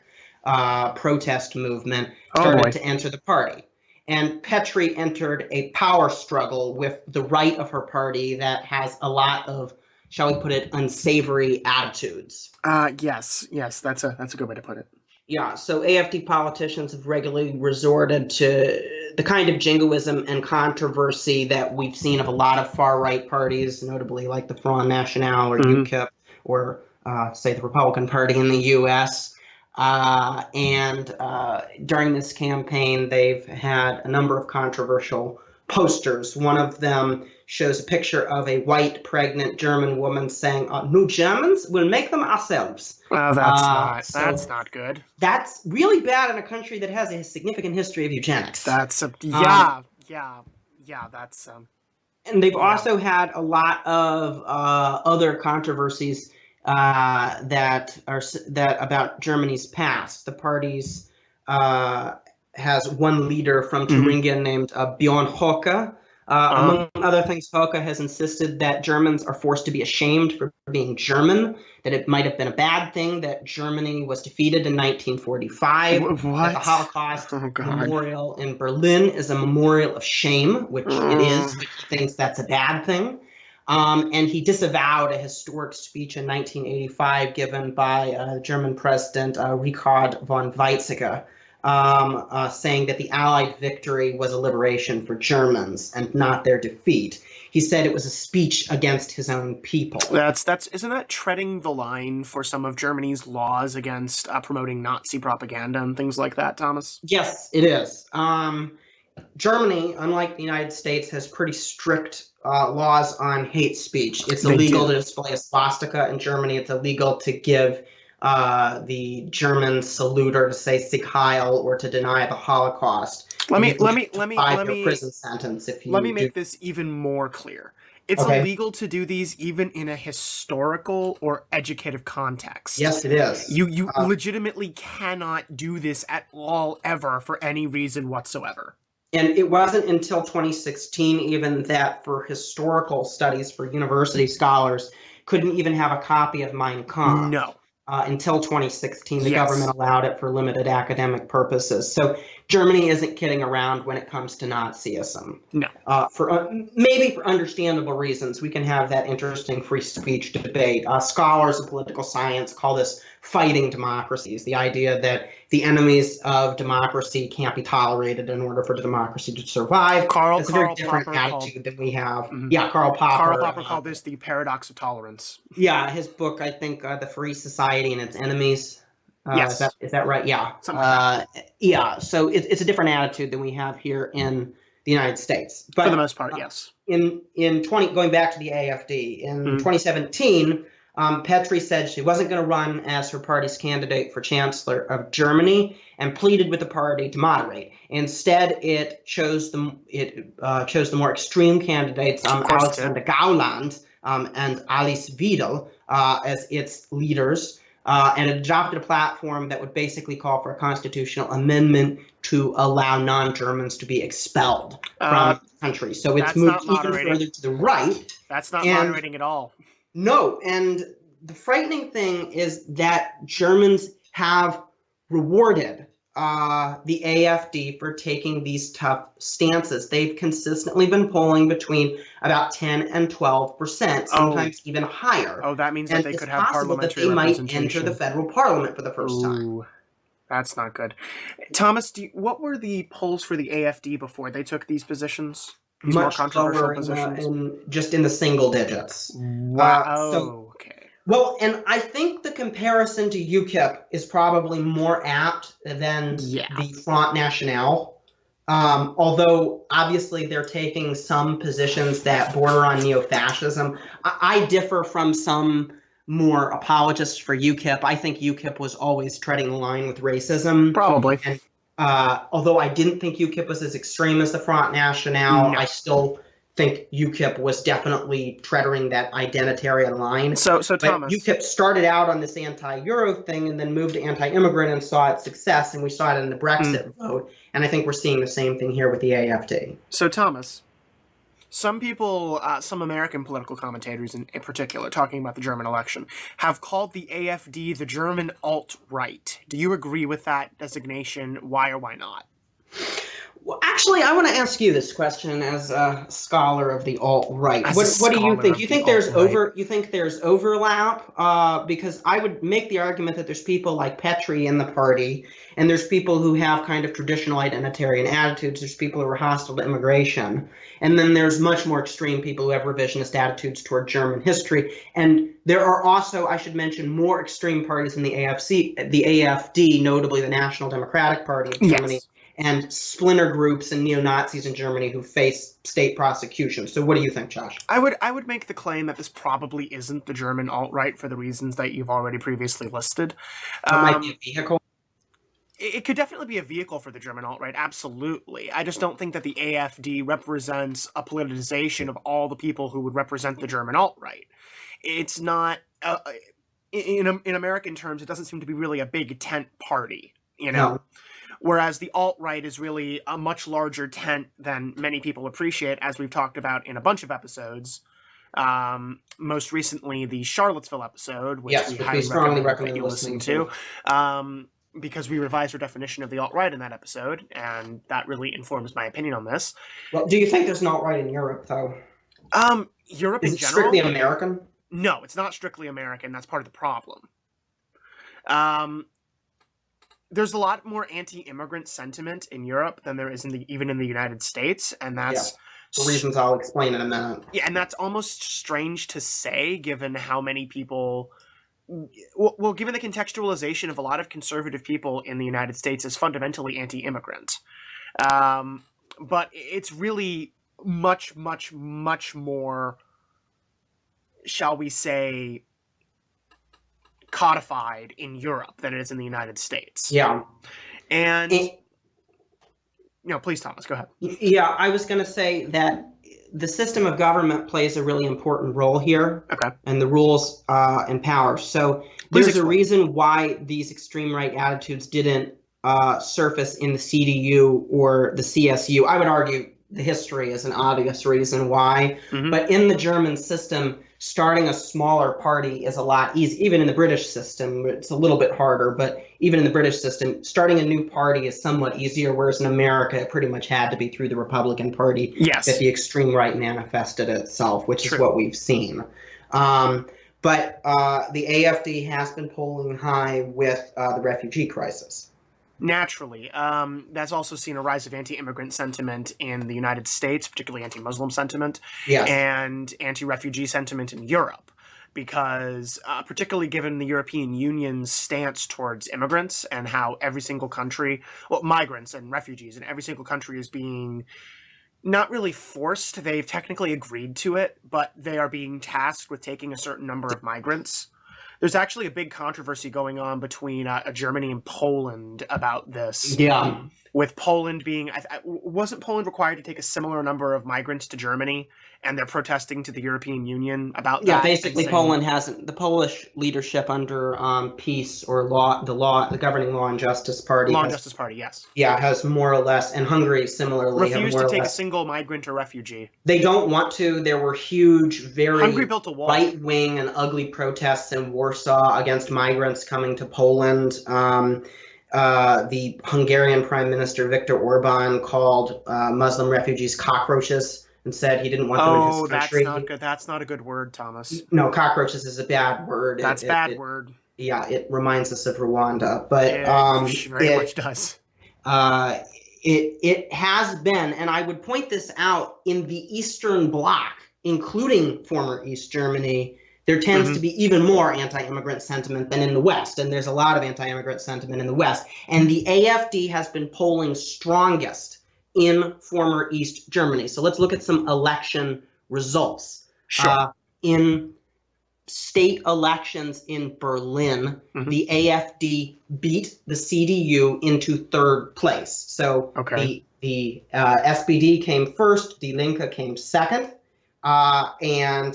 protest movement, started to enter the party. And Petry entered a power struggle with the right of her party that has a lot of, shall we put it, unsavory attitudes. Yes, that's a good way to put it. Yeah, so AfD politicians have regularly resorted to the kind of jingoism and controversy that we've seen of a lot of far-right parties, notably like the Front National or UKIP or, say, the Republican Party in the U.S. And during this campaign, they've had a number of controversial posters. One of them shows a picture of a white, pregnant German woman saying, "New Germans, we'll make them ourselves." Well, that's not good. That's really bad in a country that has a significant history of eugenics. That's that's. And they've also had a lot of other controversies that about Germany's past. The party's has one leader from Thuringia named Bjorn Höcke. Among other things, Höcke has insisted that Germans are forced to be ashamed for being German, that it might have been a bad thing that Germany was defeated in 1945, What? that the Holocaust Oh, God. memorial in Berlin is a memorial of shame, which it is, but he thinks that's a bad thing. And he disavowed a historic speech in 1985 given by German President Richard von Weizsäcker, saying that the Allied victory was a liberation for Germans and not their defeat. He said it was a speech against his own people. Isn't that treading the line for some of Germany's laws against promoting Nazi propaganda and things like that, Thomas? Yes, it is. Germany, unlike the United States, has pretty strict laws on hate speech. It's illegal to display a swastika in Germany. It's illegal to give the German salute or to say Sieg Heil or to deny the Holocaust. Let me prison sentence if you let me make this even more clear. It's illegal to do these even in a historical or educative context. Yes, it is. You legitimately cannot do this at all ever for any reason whatsoever. And it wasn't until 2016 even that for historical studies for university scholars couldn't even have a copy of Mein Kampf. No. Until 2016, the government allowed it for limited academic purposes. So Germany isn't kidding around when it comes to Nazism. No. Maybe for understandable reasons, we can have that interesting free speech debate. Scholars of political science call this fighting democracies, the idea that the enemies of democracy can't be tolerated in order for the democracy to survive. It's a very different attitude than we have. Yeah, Karl Popper. Karl Popper called this the paradox of tolerance. Yeah, his book, I think, The Free Society and Its Enemies. Yes. Is that right? Yeah. Yeah, so it's a different attitude than we have here in the United States. But for the most part, yes. Going back to the AFD, in 2017, Petri said she wasn't going to run as her party's candidate for Chancellor of Germany and pleaded with the party to moderate. Instead, it chose the more extreme candidates, Alexander Gauland and Alice Weidel, as its leaders, and it adopted a platform that would basically call for a constitutional amendment to allow non-Germans to be expelled from the country. So it's moved even further to the right. That's not moderating at all. No, and the frightening thing is that Germans have rewarded the AFD for taking these tough stances. They've consistently been polling between about 10 and 12%, sometimes even higher. Oh, that means that they could have parliamentary representation. That they might enter the federal parliament for the first time. That's not good. Thomas, what were the polls for the AFD before they took these positions? These much more controversial lower positions? Just in the single digits. Wow. Okay. Well, and I think the comparison to UKIP is probably more apt than the Front National. Although, obviously, they're taking some positions that border on neo-fascism. I differ from some more apologists for UKIP. I think UKIP was always treading the line with racism. Probably. And, although I didn't think UKIP was as extreme as the Front National, I still think UKIP was definitely treading that identitarian line. So Thomas, UKIP started out on this anti-Euro thing and then moved to anti-immigrant and saw its success, and we saw it in the Brexit vote. And I think we're seeing the same thing here with the AfD. So Thomas, some people, some American political commentators in particular, talking about the German election, have called the AfD the German alt-right. Do you agree with that designation? Why or why not? Well, actually, I want to ask you this question as a scholar of the alt-right. What do you think? You think there's overlap? Because I would make the argument that there's people like Petri in the party, and there's people who have kind of traditional identitarian attitudes. There's people who are hostile to immigration, and then there's much more extreme people who have revisionist attitudes toward German history. And there are also, I should mention, more extreme parties in the AfD, notably the National Democratic Party of Germany. Yes. And splinter groups and neo-Nazis in Germany who face state prosecution. So what do you think, Josh? I would make the claim that this probably isn't the German alt-right for the reasons that you've already previously listed. It might be a vehicle. It could definitely be a vehicle for the German alt-right, absolutely. I just don't think that the AfD represents a politicization of all the people who would represent the German alt-right. It's not, in American terms, it doesn't seem to be really a big tent party, you know? No. Whereas the alt-right is really a much larger tent than many people appreciate, as we've talked about in a bunch of episodes. Most recently, the Charlottesville episode, which we highly strongly recommend that you listen to. Because we revised our definition of the alt-right in that episode, and that really informs my opinion on this. Well, do you think there's an alt-right in Europe, though? Europe in general? Is it strictly American? No, it's not strictly American. That's part of the problem. There's a lot more anti-immigrant sentiment in Europe than there is even in the United States, and that's... For reasons I'll explain in a minute. Yeah, and that's almost strange to say, given how many people... Well, given the contextualization of a lot of conservative people in the United States as fundamentally anti-immigrant. But it's really much, much, much more, shall we say, codified in Europe than it is in the United States. Yeah. And... No, please, Thomas, go ahead. Yeah, I was going to say that the system of government plays a really important role here. Okay. And the rules and powers. So there's a reason why these extreme right attitudes didn't surface in the CDU or the CSU. I would argue the history is an obvious reason why. Mm-hmm. But in the German system, starting a smaller party is a lot easier. Even in the British system, it's a little bit harder. But even in the British system, starting a new party is somewhat easier, whereas in America, it pretty much had to be through the Republican Party that the extreme right manifested itself, which is what we've seen. But the AfD has been polling high with the refugee crisis. Naturally. That's also seen a rise of anti-immigrant sentiment in the United States, particularly anti-Muslim sentiment, and anti-refugee sentiment in Europe, because particularly given the European Union's stance towards immigrants and how every single country, migrants and refugees in every single country is being not really forced. They've technically agreed to it, but they are being tasked with taking a certain number of migrants. There's actually a big controversy going on between Germany and Poland about this. Yeah. With Poland being... wasn't Poland required to take a similar number of migrants to Germany? And they're protesting to the European Union about that? Yeah, basically Poland hasn't... The Polish leadership under peace or the governing Law and Justice Party... Law and Justice Party, yes. Yeah, has more or less... And Hungary similarly... refused to take a single migrant or refugee. They don't want to. There were huge, very Hungary built a wall. Right-wing and ugly protests in Warsaw against migrants coming to Poland. The Hungarian Prime Minister Viktor Orban called Muslim refugees cockroaches and said he didn't want them in his country. That's not good. That's not a good word, Thomas. No, cockroaches is a bad word. That's a bad word. Yeah, it reminds us of Rwanda, but it very much does. It has been, and I would point this out, in the Eastern Bloc, including former East Germany, there tends to be even more anti-immigrant sentiment than in the West, and there's a lot of anti-immigrant sentiment in the West. And the AfD has been polling strongest in former East Germany. So let's look at some election results. Sure. In state elections in Berlin, the AfD beat the CDU into third place. So the SPD came first, Die Linke came second. And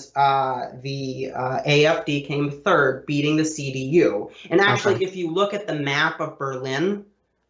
the AfD came third, beating the CDU. And actually, if you look at the map of Berlin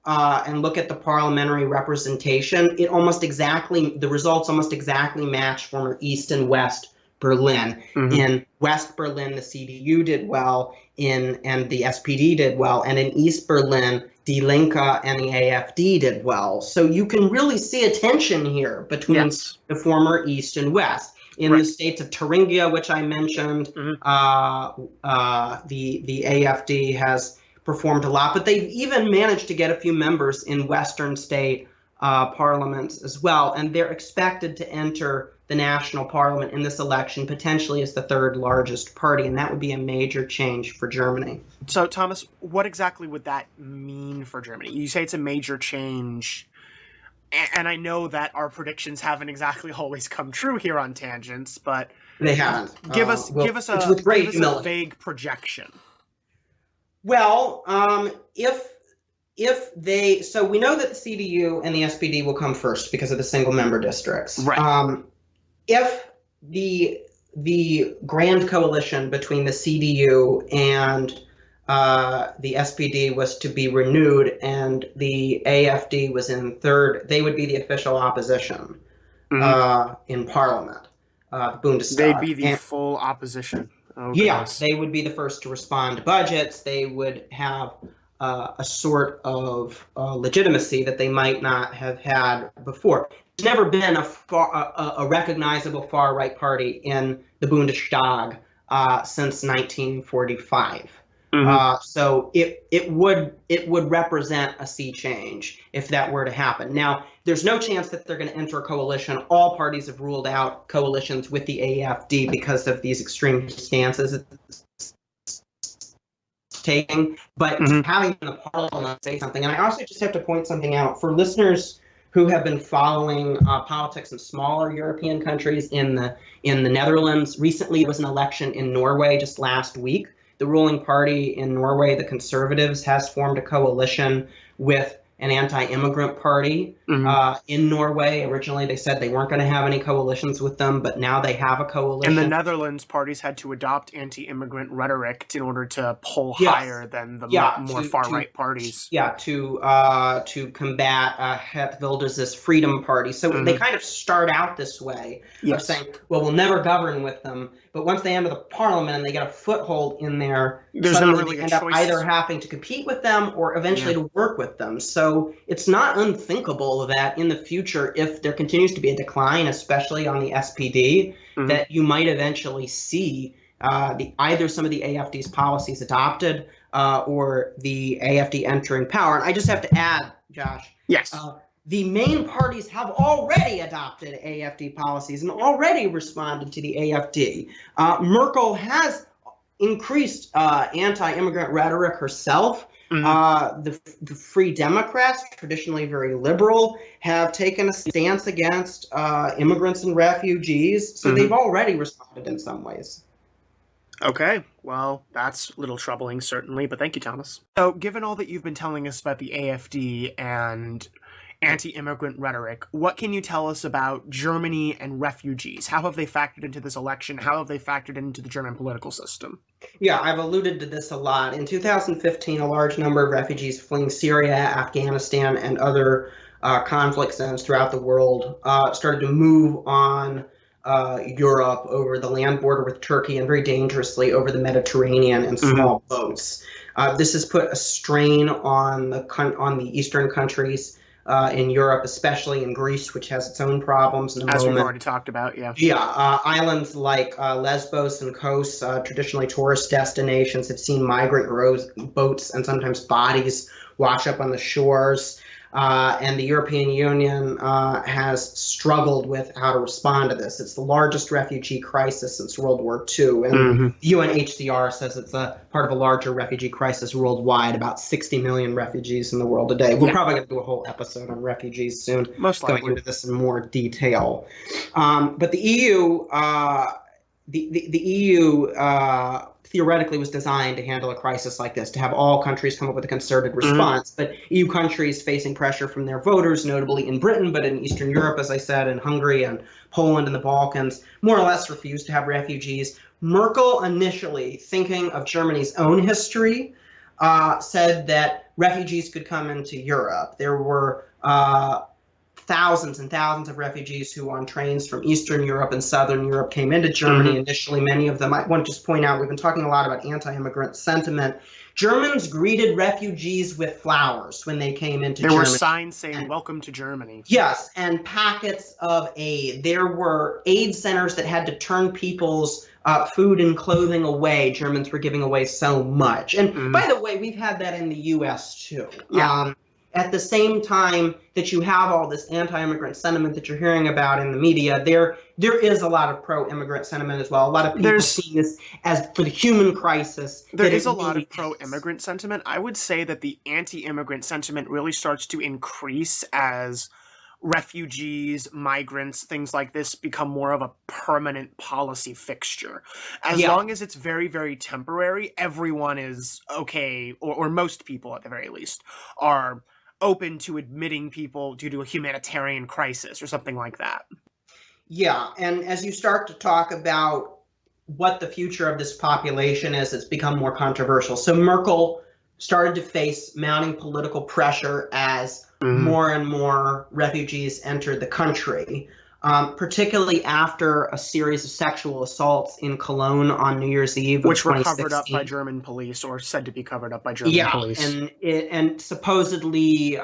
and look at the parliamentary representation, the results almost exactly match former East and West Berlin. In West Berlin, the CDU did well, and the SPD did well, and in East Berlin, Die Linke and the AfD did well. So you can really see a tension here between the former East and West. In the states of Thuringia, which I mentioned, the AfD has performed a lot, but they've even managed to get a few members in Western state parliaments as well, and they're expected to enter the national parliament in this election potentially as the third largest party, and that would be a major change for Germany. So, Thomas, what exactly would that mean for Germany? You say it's a major change. And I know that our predictions haven't exactly always come true here on Tangents, but they haven't. Give us a vague projection. Well, if they, so we know that the CDU and the SPD will come first because of the single member districts. Right. If the grand coalition between the CDU and the SPD was to be renewed and the AFD was in third, they would be the official opposition in Parliament, the Bundestag. They'd be the full opposition. Oh, yeah, goodness. they would be the first to respond to budgets. They would have a sort of legitimacy that they might not have had before. There's never been a recognizable far-right party in the Bundestag since 1945. So it would represent a sea change if that were to happen. Now, there's no chance that they're going to enter a coalition. All parties have ruled out coalitions with the AfD because of these extreme stances it's taking. But having the parliament say something, and I also just have to point something out for listeners who have been following politics in smaller European countries. In the Netherlands, recently there was an election in Norway just last week. The ruling party in Norway, the Conservatives, has formed a coalition with an anti-immigrant party in Norway. Originally, they said they weren't going to have any coalitions with them, but now they have a coalition. In the Netherlands, parties had to adopt anti-immigrant rhetoric in order to pull higher than the more far-right parties. Yeah, to combat Het Wilders' Freedom Party. So they kind of start out this way of saying, well, we'll never govern with them. But once they enter the parliament and they get a foothold in there, there's not really they end up either having to compete with them or eventually to work with them. So it's not unthinkable that in the future, if there continues to be a decline, especially on the SPD, that you might eventually see either some of the AfD's policies adopted or the AfD entering power. And I just have to add, Josh. Yes. The main parties have already adopted AfD policies and already responded to the AfD. Merkel has increased anti-immigrant rhetoric herself. The Free Democrats, traditionally very liberal, have taken a stance against immigrants and refugees. So they've already responded in some ways. Okay, well, that's a little troubling, certainly, but thank you, Thomas. So, given all that you've been telling us about the AfD and anti-immigrant rhetoric, what can you tell us about Germany and refugees? How have they factored into this election? How have they factored into the German political system? Yeah, I've alluded to this a lot. In 2015, a large number of refugees fleeing Syria, Afghanistan, and other conflict zones throughout the world started to move on Europe over the land border with Turkey and very dangerously over the Mediterranean in small boats. This has put a strain on the eastern countries in Europe, especially in Greece, which has its own problems in the moment. As we've already talked about, yeah. Yeah, islands like Lesbos and Kos, traditionally tourist destinations, have seen migrant boats and sometimes bodies wash up on the shores. And the European Union has struggled with how to respond to this. It's the largest refugee crisis since World War II. And the UNHCR says it's a part of a larger refugee crisis worldwide, about 60 million refugees in the world today. We're probably going to do a whole episode on refugees soon, most likely, going into this in more detail. But the EU, the EU theoretically was designed to handle a crisis like this, to have all countries come up with a concerted response. But EU countries facing pressure from their voters, notably in Britain, but in Eastern Europe, as I said, in Hungary and Poland and the Balkans, more or less refused to have refugees. Merkel initially, thinking of Germany's own history, said that refugees could come into Europe. There were thousands and thousands of refugees who on trains from Eastern Europe and Southern Europe came into Germany initially, many of them. I want to just point out, we've been talking a lot about anti-immigrant sentiment. Germans greeted refugees with flowers when they came into Germany. There were signs saying, "Welcome to Germany." Yes, and packets of aid. There were aid centers that had to turn people's food and clothing away. Germans were giving away so much. And by the way, we've had that in the U.S. too. Yeah. At the same time that you have all this anti-immigrant sentiment that you're hearing about in the media, there is a lot of pro-immigrant sentiment as well. A lot of people see this as for the human crisis. There is a lot of pro-immigrant sentiment. I would say that the anti-immigrant sentiment really starts to increase as refugees, migrants, things like this become more of a permanent policy fixture. As long as it's very, very temporary, everyone is okay, or most people at the very least, are open to admitting people due to a humanitarian crisis or something like that. Yeah, and as you start to talk about what the future of this population is, it's become more controversial. So Merkel started to face mounting political pressure as more and more refugees entered the country, particularly after a series of sexual assaults in Cologne on New Year's Eve, which were covered up by German police, or said to be covered up by German police. And supposedly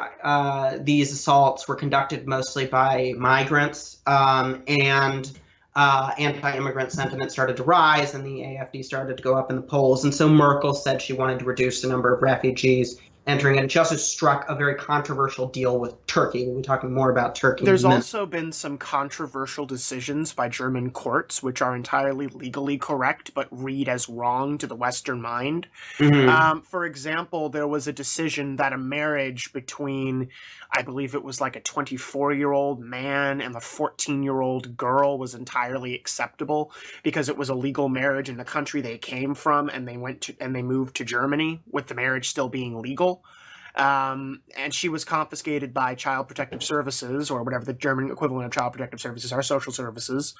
these assaults were conducted mostly by migrants, and anti-immigrant sentiment started to rise, and the AfD started to go up in the polls. And so Merkel said she wanted to reduce the number of refugees entering, and she also struck a very controversial deal with Turkey. We'll be talking more about Turkey. There's also been some controversial decisions by German courts, which are entirely legally correct, but read as wrong to the Western mind. For example, there was a decision that a marriage between, I believe it was like a 24-year-old man and a 14-year-old girl was entirely acceptable because it was a legal marriage in the country they came from, and they moved to Germany with the marriage still being legal. And she was confiscated by Child Protective Services, or whatever the German equivalent of Child Protective Services are, social services,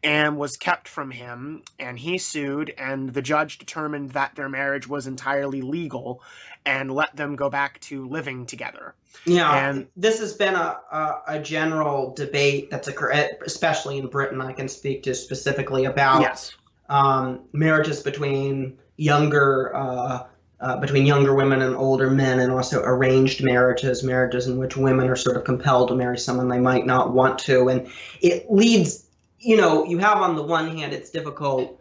and was kept from him, and he sued, and the judge determined that their marriage was entirely legal and let them go back to living together. Yeah, and this has been a general debate that's occurred, especially in Britain. I can speak to specifically about marriages between younger women and older men, and also arranged marriages in which women are sort of compelled to marry someone they might not want to. And it leads, you have on the one hand, it's difficult,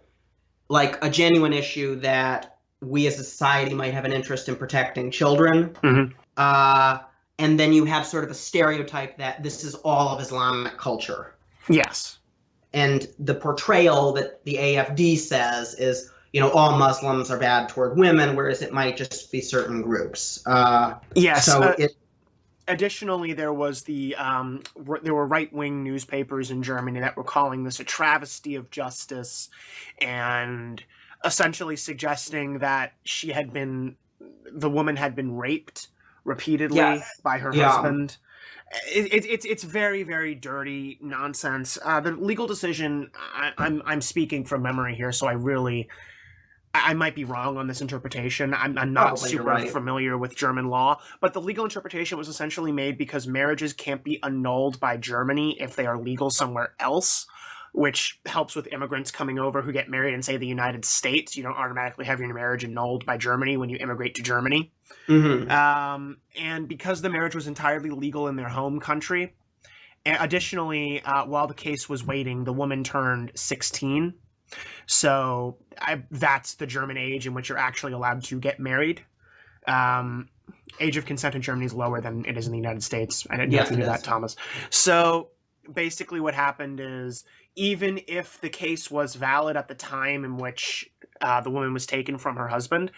like a genuine issue that we as a society might have an interest in protecting children. And then you have sort of a stereotype that this is all of Islamic culture. Yes. And the portrayal that the AfD says is, all Muslims are bad toward women, whereas it might just be certain groups. Yes. So additionally, there was there were right-wing newspapers in Germany that were calling this a travesty of justice, and essentially suggesting that the woman had been raped repeatedly by her husband. It's very, very dirty nonsense. The legal decision, I'm speaking from memory here, so I might be wrong on this interpretation. I'm not super familiar with German law, but the legal interpretation was essentially made because marriages can't be annulled by Germany if they are legal somewhere else, which helps with immigrants coming over who get married in, say, the United States. You don't automatically have your marriage annulled by Germany when you immigrate to Germany. And because the marriage was entirely legal in their home country, additionally, while the case was waiting, the woman turned 16. So that's the German age in which you're actually allowed to get married. Age of consent in Germany is lower than it is in the United States. I didn't know if you knew that, Thomas. So basically what happened is, even if the case was valid at the time in which the woman was taken from her husband,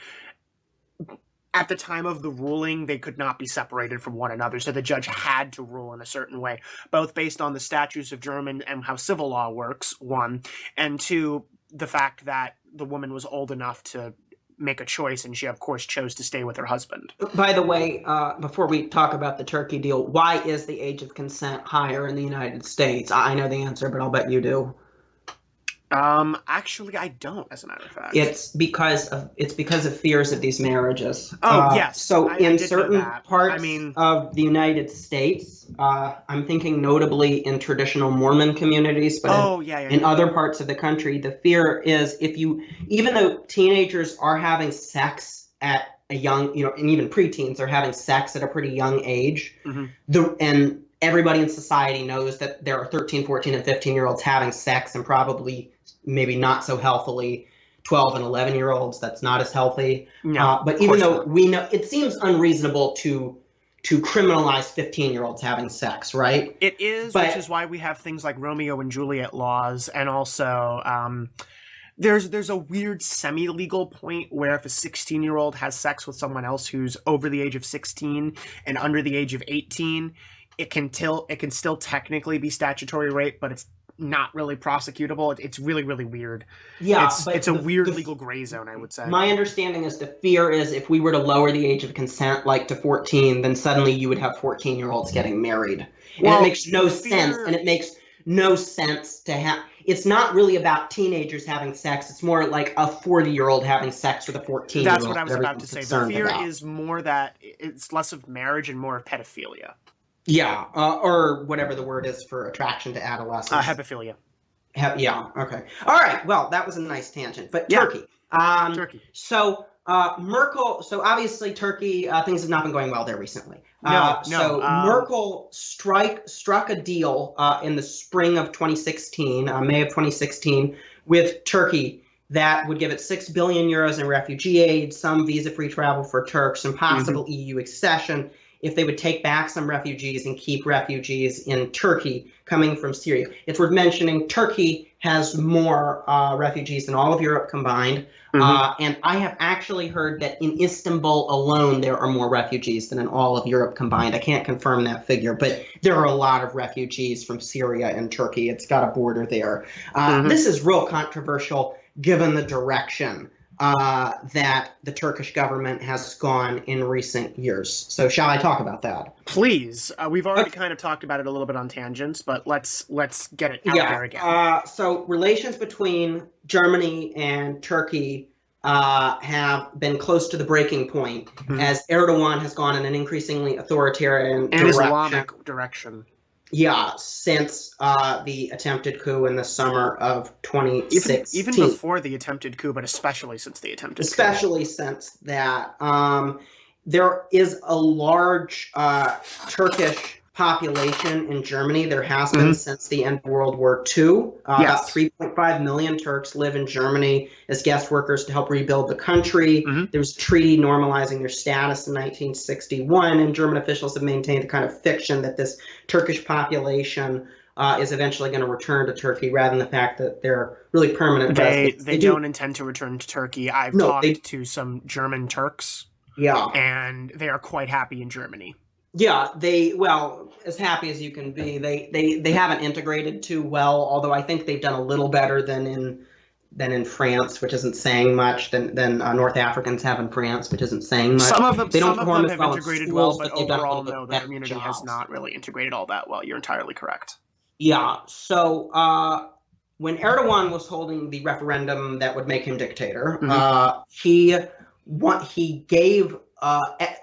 at the time of the ruling, they could not be separated from one another. So the judge had to rule in a certain way, both based on the statutes of German and how civil law works, one, and two, the fact that the woman was old enough to make a choice, and she, of course, chose to stay with her husband. By the way, before we talk about the Turkey deal, why is the age of consent higher in the United States? I know the answer, but I'll bet you do. Actually, I don't, as a matter of fact. It's because of fears of these marriages. Oh, yes. So in certain parts of the United States, I'm thinking notably in traditional Mormon communities, but in other parts of the country, the fear is even though teenagers are having sex at a young, and even preteens are having sex at a pretty young age, and everybody in society knows that there are 13, 14, and 15-year-olds having sex, and probably maybe not so healthily 12 and 11-year-olds. That's not as healthy. No, but even though we know, it seems unreasonable to criminalize 15-year-olds having sex, right? It is, which is why we have things like Romeo and Juliet laws, and also there's a weird semi-legal point where if a 16-year-old has sex with someone else who's over the age of 16 and under the age of 18, it can still technically be statutory rape, but it's not really prosecutable. It's really, really weird. Yeah, it's a weird legal gray zone, I would say. My understanding is the fear is if we were to lower the age of consent to 14, then suddenly you would have 14-year-olds getting married. And it makes no sense, and it makes no sense to have. It's not really about teenagers having sex. It's more like a 40-year-old having sex with a 14-year-old. That's what I was about to say. The fear is more that it's less of marriage and more of pedophilia. Yeah, or whatever the word is for attraction to adolescents. Hebephilia. Yeah, okay. All right, well, that was a nice tangent. But Turkey. Turkey. So Merkel, so obviously Turkey, things have not been going well there recently. So Merkel struck a deal in the spring of 2016, May of 2016, with Turkey that would give it 6 billion euros in refugee aid, some visa-free travel for Turks, and possible EU accession if they would take back some refugees and keep refugees in Turkey coming from Syria. It's worth mentioning Turkey has more refugees than all of Europe combined. And I have actually heard that in Istanbul alone, there are more refugees than in all of Europe combined. I can't confirm that figure, but there are a lot of refugees from Syria and Turkey. It's got a border there. This is real controversial given the direction that the Turkish government has gone in recent years. So shall I talk about that? Please. We've already kind of talked about it a little bit on tangents, but let's get it out there again. So relations between Germany and Turkey have been close to the breaking point as Erdogan has gone in an increasingly authoritarian and Islamic direction. Yeah, since the attempted coup in the summer of 2016. Even before the attempted coup, but especially since the attempted coup. Especially since that. There is a large Turkish population in Germany. There has been since the end of World War II. About 3.5 million Turks live in Germany as guest workers to help rebuild the country. There was a treaty normalizing their status in 1961, and German officials have maintained a kind of fiction that this Turkish population is eventually going to return to Turkey, rather than the fact that they're really permanent residents. They don't intend to return to Turkey. I've talked to some German Turks. Yeah. And they are quite happy in Germany. Yeah, well, as happy as you can be. They haven't integrated too well, although I think they've done a little better than in France, which isn't saying much, than North Africans have in France, which isn't saying much. Some of them have integrated well, but overall, no, the community has not really integrated all that well. You're entirely correct. Yeah, so when Erdogan was holding the referendum that would make him dictator, he gave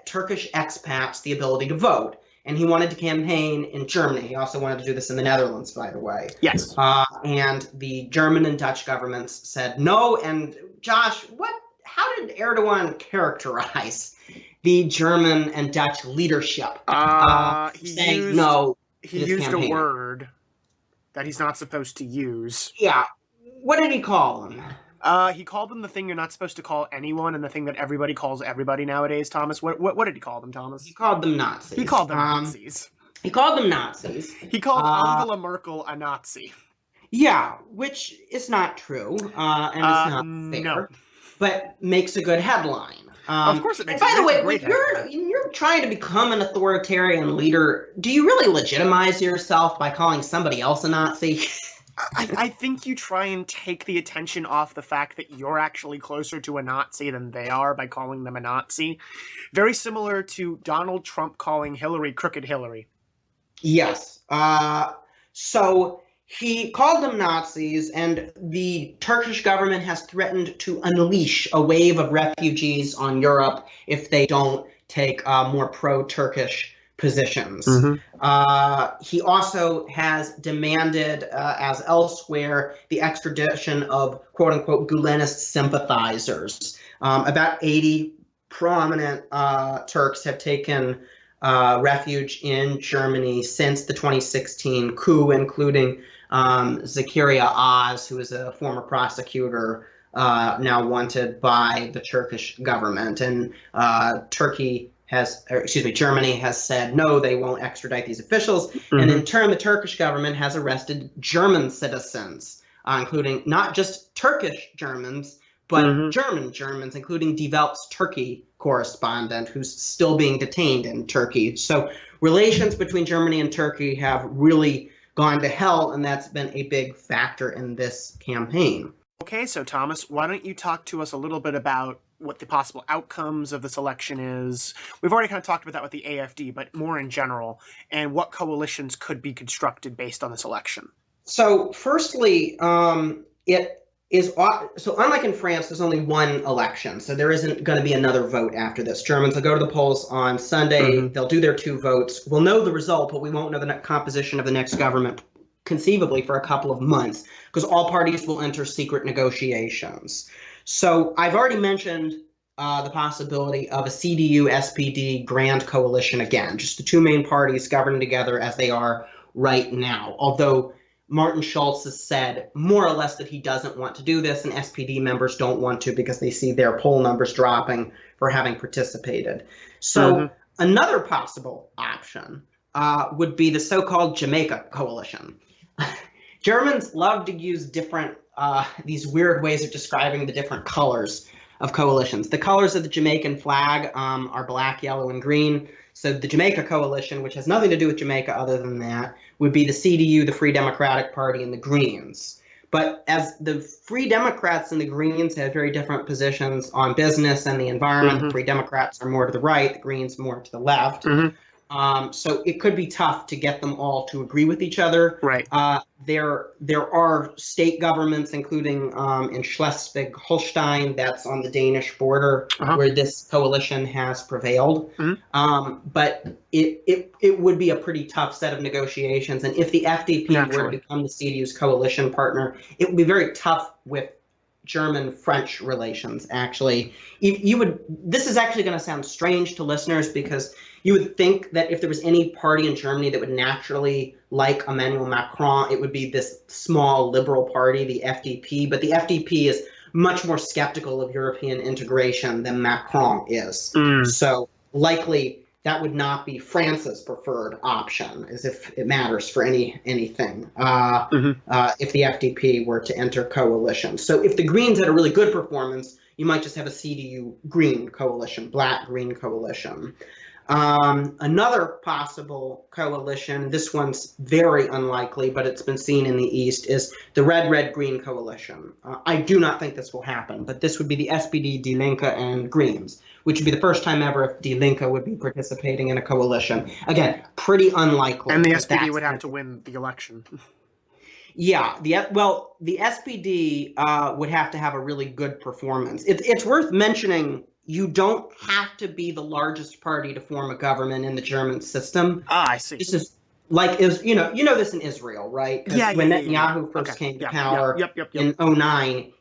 Turkish expats the ability to vote, and he wanted to campaign in Germany. He also wanted to do this in the Netherlands, by the way. Yes. And the German and Dutch governments said no. And Josh, how did Erdogan characterize the German and Dutch leadership? He used a word that he's not supposed to use. Yeah. What did he call them? He called them the thing you're not supposed to call anyone, and the thing that everybody calls everybody nowadays, Thomas. What did he call them, Thomas? He called them Nazis. He called them Nazis. He called them Nazis. He called Angela Merkel a Nazi. Yeah, which is not true, and it's not fair, no. But makes a good headline. Of course it makes a great headline. By the way, when you're trying to become an authoritarian leader, do you really legitimize yourself by calling somebody else a Nazi? I think you try and take the attention off the fact that you're actually closer to a Nazi than they are by calling them a Nazi. Very similar to Donald Trump calling Hillary Crooked Hillary. Yes. So he called them Nazis, and the Turkish government has threatened to unleash a wave of refugees on Europe if they don't take more pro-Turkish positions. He also has demanded, as elsewhere, the extradition of quote-unquote Gulenist sympathizers. About 80 prominent Turks have taken refuge in Germany since the 2016 coup, including Zakaria Oz, who is a former prosecutor now wanted by the Turkish government. And Germany has said no, they won't extradite these officials. And in turn, the Turkish government has arrested German citizens, including not just Turkish Germans, but German Germans, including Die Welt's Turkey correspondent, who's still being detained in Turkey. So relations between Germany and Turkey have really gone to hell, and that's been a big factor in this campaign. Okay, so Thomas, why don't you talk to us a little bit about what the possible outcomes of this election is? We've already kind of talked about that with the AfD, but more in general, and what coalitions could be constructed based on this election. So, firstly, it is so unlike in France, there's only one election, so there isn't going to be another vote after this. Germans will go to the polls on Sunday. They'll do their 2 votes. We'll know the result, but we won't know the composition of the next government conceivably for a couple of months because all parties will enter secret negotiations. So I've already mentioned the possibility of a CDU-SPD grand coalition again, just the 2 main parties governing together as they are right now. Although Martin Schulz has said more or less that he doesn't want to do this, and SPD members don't want to because they see their poll numbers dropping for having participated. So another possible option would be the so-called Jamaica coalition. Germans love to use different, these weird ways of describing the different colors of coalitions. The colors of the Jamaican flag are black, yellow, and green. So the Jamaica coalition, which has nothing to do with Jamaica other than that, would be the CDU, the Free Democratic Party, and the Greens. But as the Free Democrats and the Greens have very different positions on business and the environment, the Free Democrats are more to the right, the Greens more to the left. So it could be tough to get them all to agree with each other. Right. There are state governments, including in Schleswig-Holstein, that's on the Danish border, where this coalition has prevailed. But it would be a pretty tough set of negotiations. And if the FDP were to become the CDU's coalition partner, it would be very tough with German-French relations, actually. This is actually going to sound strange to listeners because you would think that if there was any party in Germany that would naturally like Emmanuel Macron, it would be this small liberal party, the FDP. But the FDP is much more skeptical of European integration than Macron is. So likely that would not be France's preferred option, as if it matters for anything, if the FDP were to enter coalition. So if the Greens had a really good performance, you might just have a CDU Green coalition, black-green coalition. Another possible coalition, this one's very unlikely, but it's been seen in the East, is the Red-Red-Green coalition. I do not think this will happen, but this would be the SPD, Die Linke, and Greens, which would be the first time ever if Die Linke would be participating in a coalition. Again, pretty unlikely. And the SPD would have to win the election. Yeah, the SPD would have to have a really good performance. It's worth mentioning you don't have to be the largest party to form a government in the German system. I see. This is like you know this in Israel, right? When Netanyahu first came to power in 2009,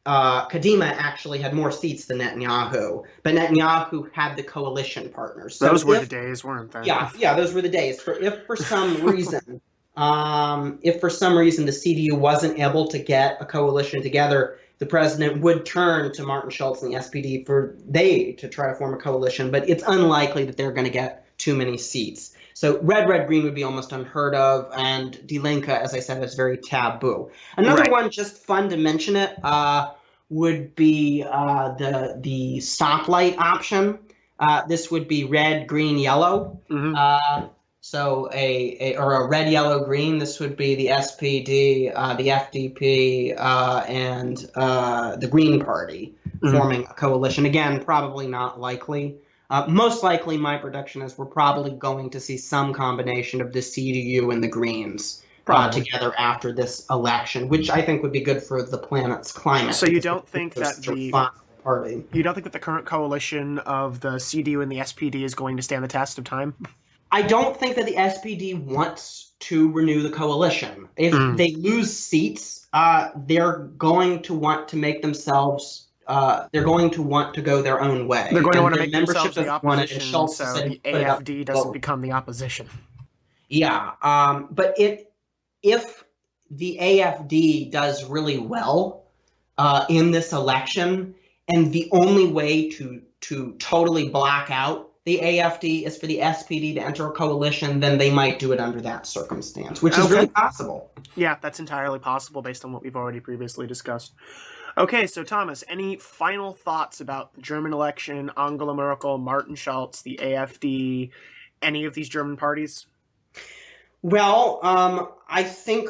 Kadima actually had more seats than Netanyahu, but Netanyahu had the coalition partners. So those were the days, weren't they? Yeah, those were the days. If for some reason the CDU wasn't able to get a coalition together, the president would turn to Martin Schulz and the SPD to try to form a coalition, but it's unlikely that they're going to get too many seats. So red-red-green would be almost unheard of, and Die Linke, as I said, is very taboo. Another one, just fun to mention it, would be the stoplight option. This would be red, green, yellow. So a red, yellow, green. This would be the SPD, the FDP, and the Green Party forming a coalition. Again, probably not likely. Most likely, my prediction is we're probably going to see some combination of the CDU and the Greens together after this election, which I think would be good for the planet's climate. So you don't think that you don't think that the current coalition of the CDU and the SPD is going to stand the test of time? I don't think that the SPD wants to renew the coalition. If they lose seats, they're going to want to make themselves. They're going to want to go their own way. They're going to want to make themselves the opposition, so the AFD doesn't become the opposition. Yeah, but if the AFD does really well in this election, and the only way to totally block out the AFD is for the SPD to enter a coalition, then they might do it under that circumstance, which is really possible. Yeah, that's entirely possible based on what we've already previously discussed. Okay, so Thomas, any final thoughts about the German election, Angela Merkel, Martin Schulz, the AFD, any of these German parties? Well, I think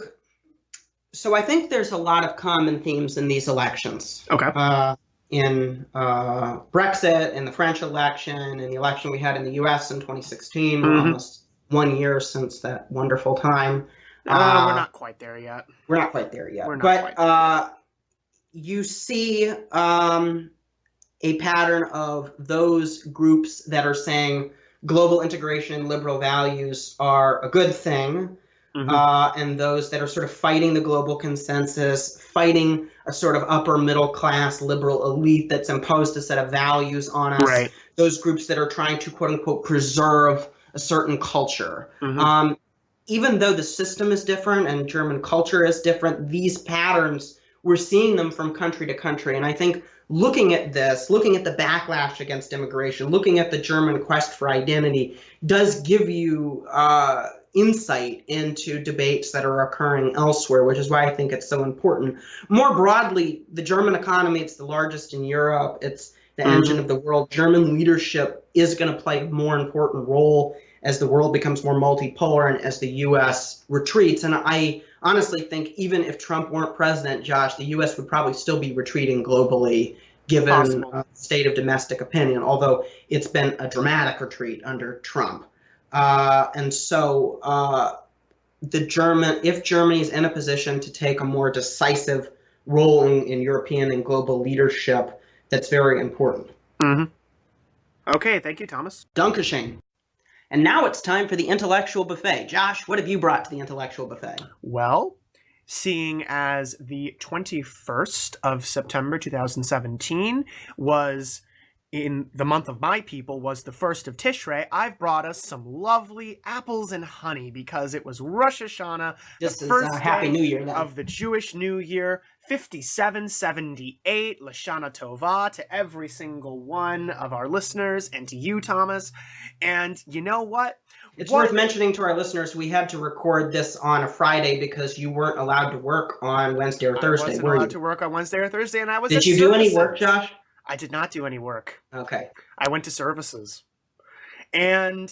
there's a lot of common themes in these elections. Okay. In Brexit, in the French election, in the election we had in the U.S. in 2016, almost 1 year since that wonderful time. We're not quite there yet. We're not quite there yet. We're not But quite there yet. You see a pattern of those groups that are saying global integration, liberal values are a good thing, and those that are sort of fighting the global consensus, fighting a sort of upper middle class liberal elite that's imposed a set of values on us. Right. Those groups that are trying to, quote unquote, preserve a certain culture. Even though the system is different and German culture is different, these patterns, we're seeing them from country to country. And I think looking at this, looking at the backlash against immigration, looking at the German quest for identity, does give you insight into debates that are occurring elsewhere, which is why I think it's so important. More broadly, the German economy, it's the largest in Europe. It's the engine of the world. German leadership is going to play a more important role as the world becomes more multipolar and as the U.S. retreats. And I honestly think even if Trump weren't president, Josh, the U.S. would probably still be retreating globally, given the state of domestic opinion, although it's been a dramatic retreat under Trump. And so if Germany is in a position to take a more decisive role in European and global leadership, that's very important. Okay, thank you, Thomas. Dankeschön. And now it's time for the intellectual buffet. Josh, what have you brought to the intellectual buffet? Well, seeing as the 21st of September 2017 was in the month of my people was the 1st of Tishrei, I've brought us some lovely apples and honey because it was Rosh Hashanah, the first Happy New Year, of the Jewish New Year, 5778, Lashana Tova, to every single one of our listeners and to you, Thomas. And you know what? It's worth mentioning to our listeners, we had to record this on a Friday because you weren't allowed to work on Wednesday or Thursday, I wasn't were you? allowed to work on Wednesday or Thursday, and I was Did you do any work, Josh? I did not do any work. Okay. I went to services. And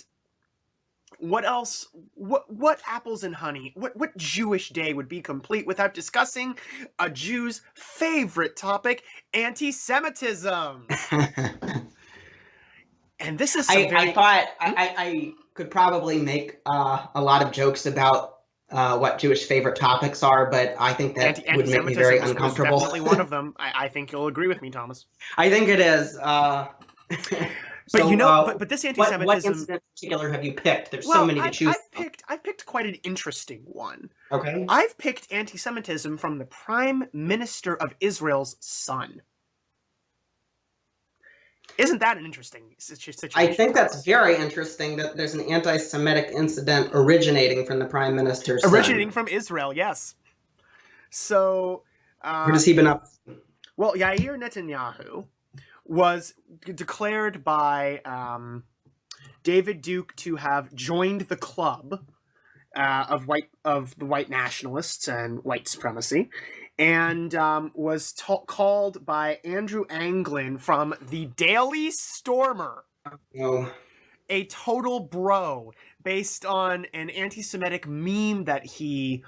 what else? What apples and honey? What Jewish day would be complete without discussing a Jew's favorite topic, anti-Semitism? And this is I thought I could probably make a lot of jokes about what Jewish favorite topics are, but I think that would make me very uncomfortable. Is definitely one of them. I think you'll agree with me, Thomas. I think it is. But so, you know, but this anti-Semitism. What incident in particular have you picked? There's so many to choose from. I've picked quite an interesting one. Okay. I've picked anti-Semitism from the Prime Minister of Israel's son. Isn't that an interesting situation? I think that's very interesting that there's an anti-Semitic incident originating from the Prime Minister's son. Originating from Israel, yes. So... what has he been up to? Well, Yair Netanyahu was declared by David Duke to have joined the club of the white nationalists and white supremacy, and was called by Andrew Anglin from the Daily Stormer a total bro based on an anti-Semitic meme that he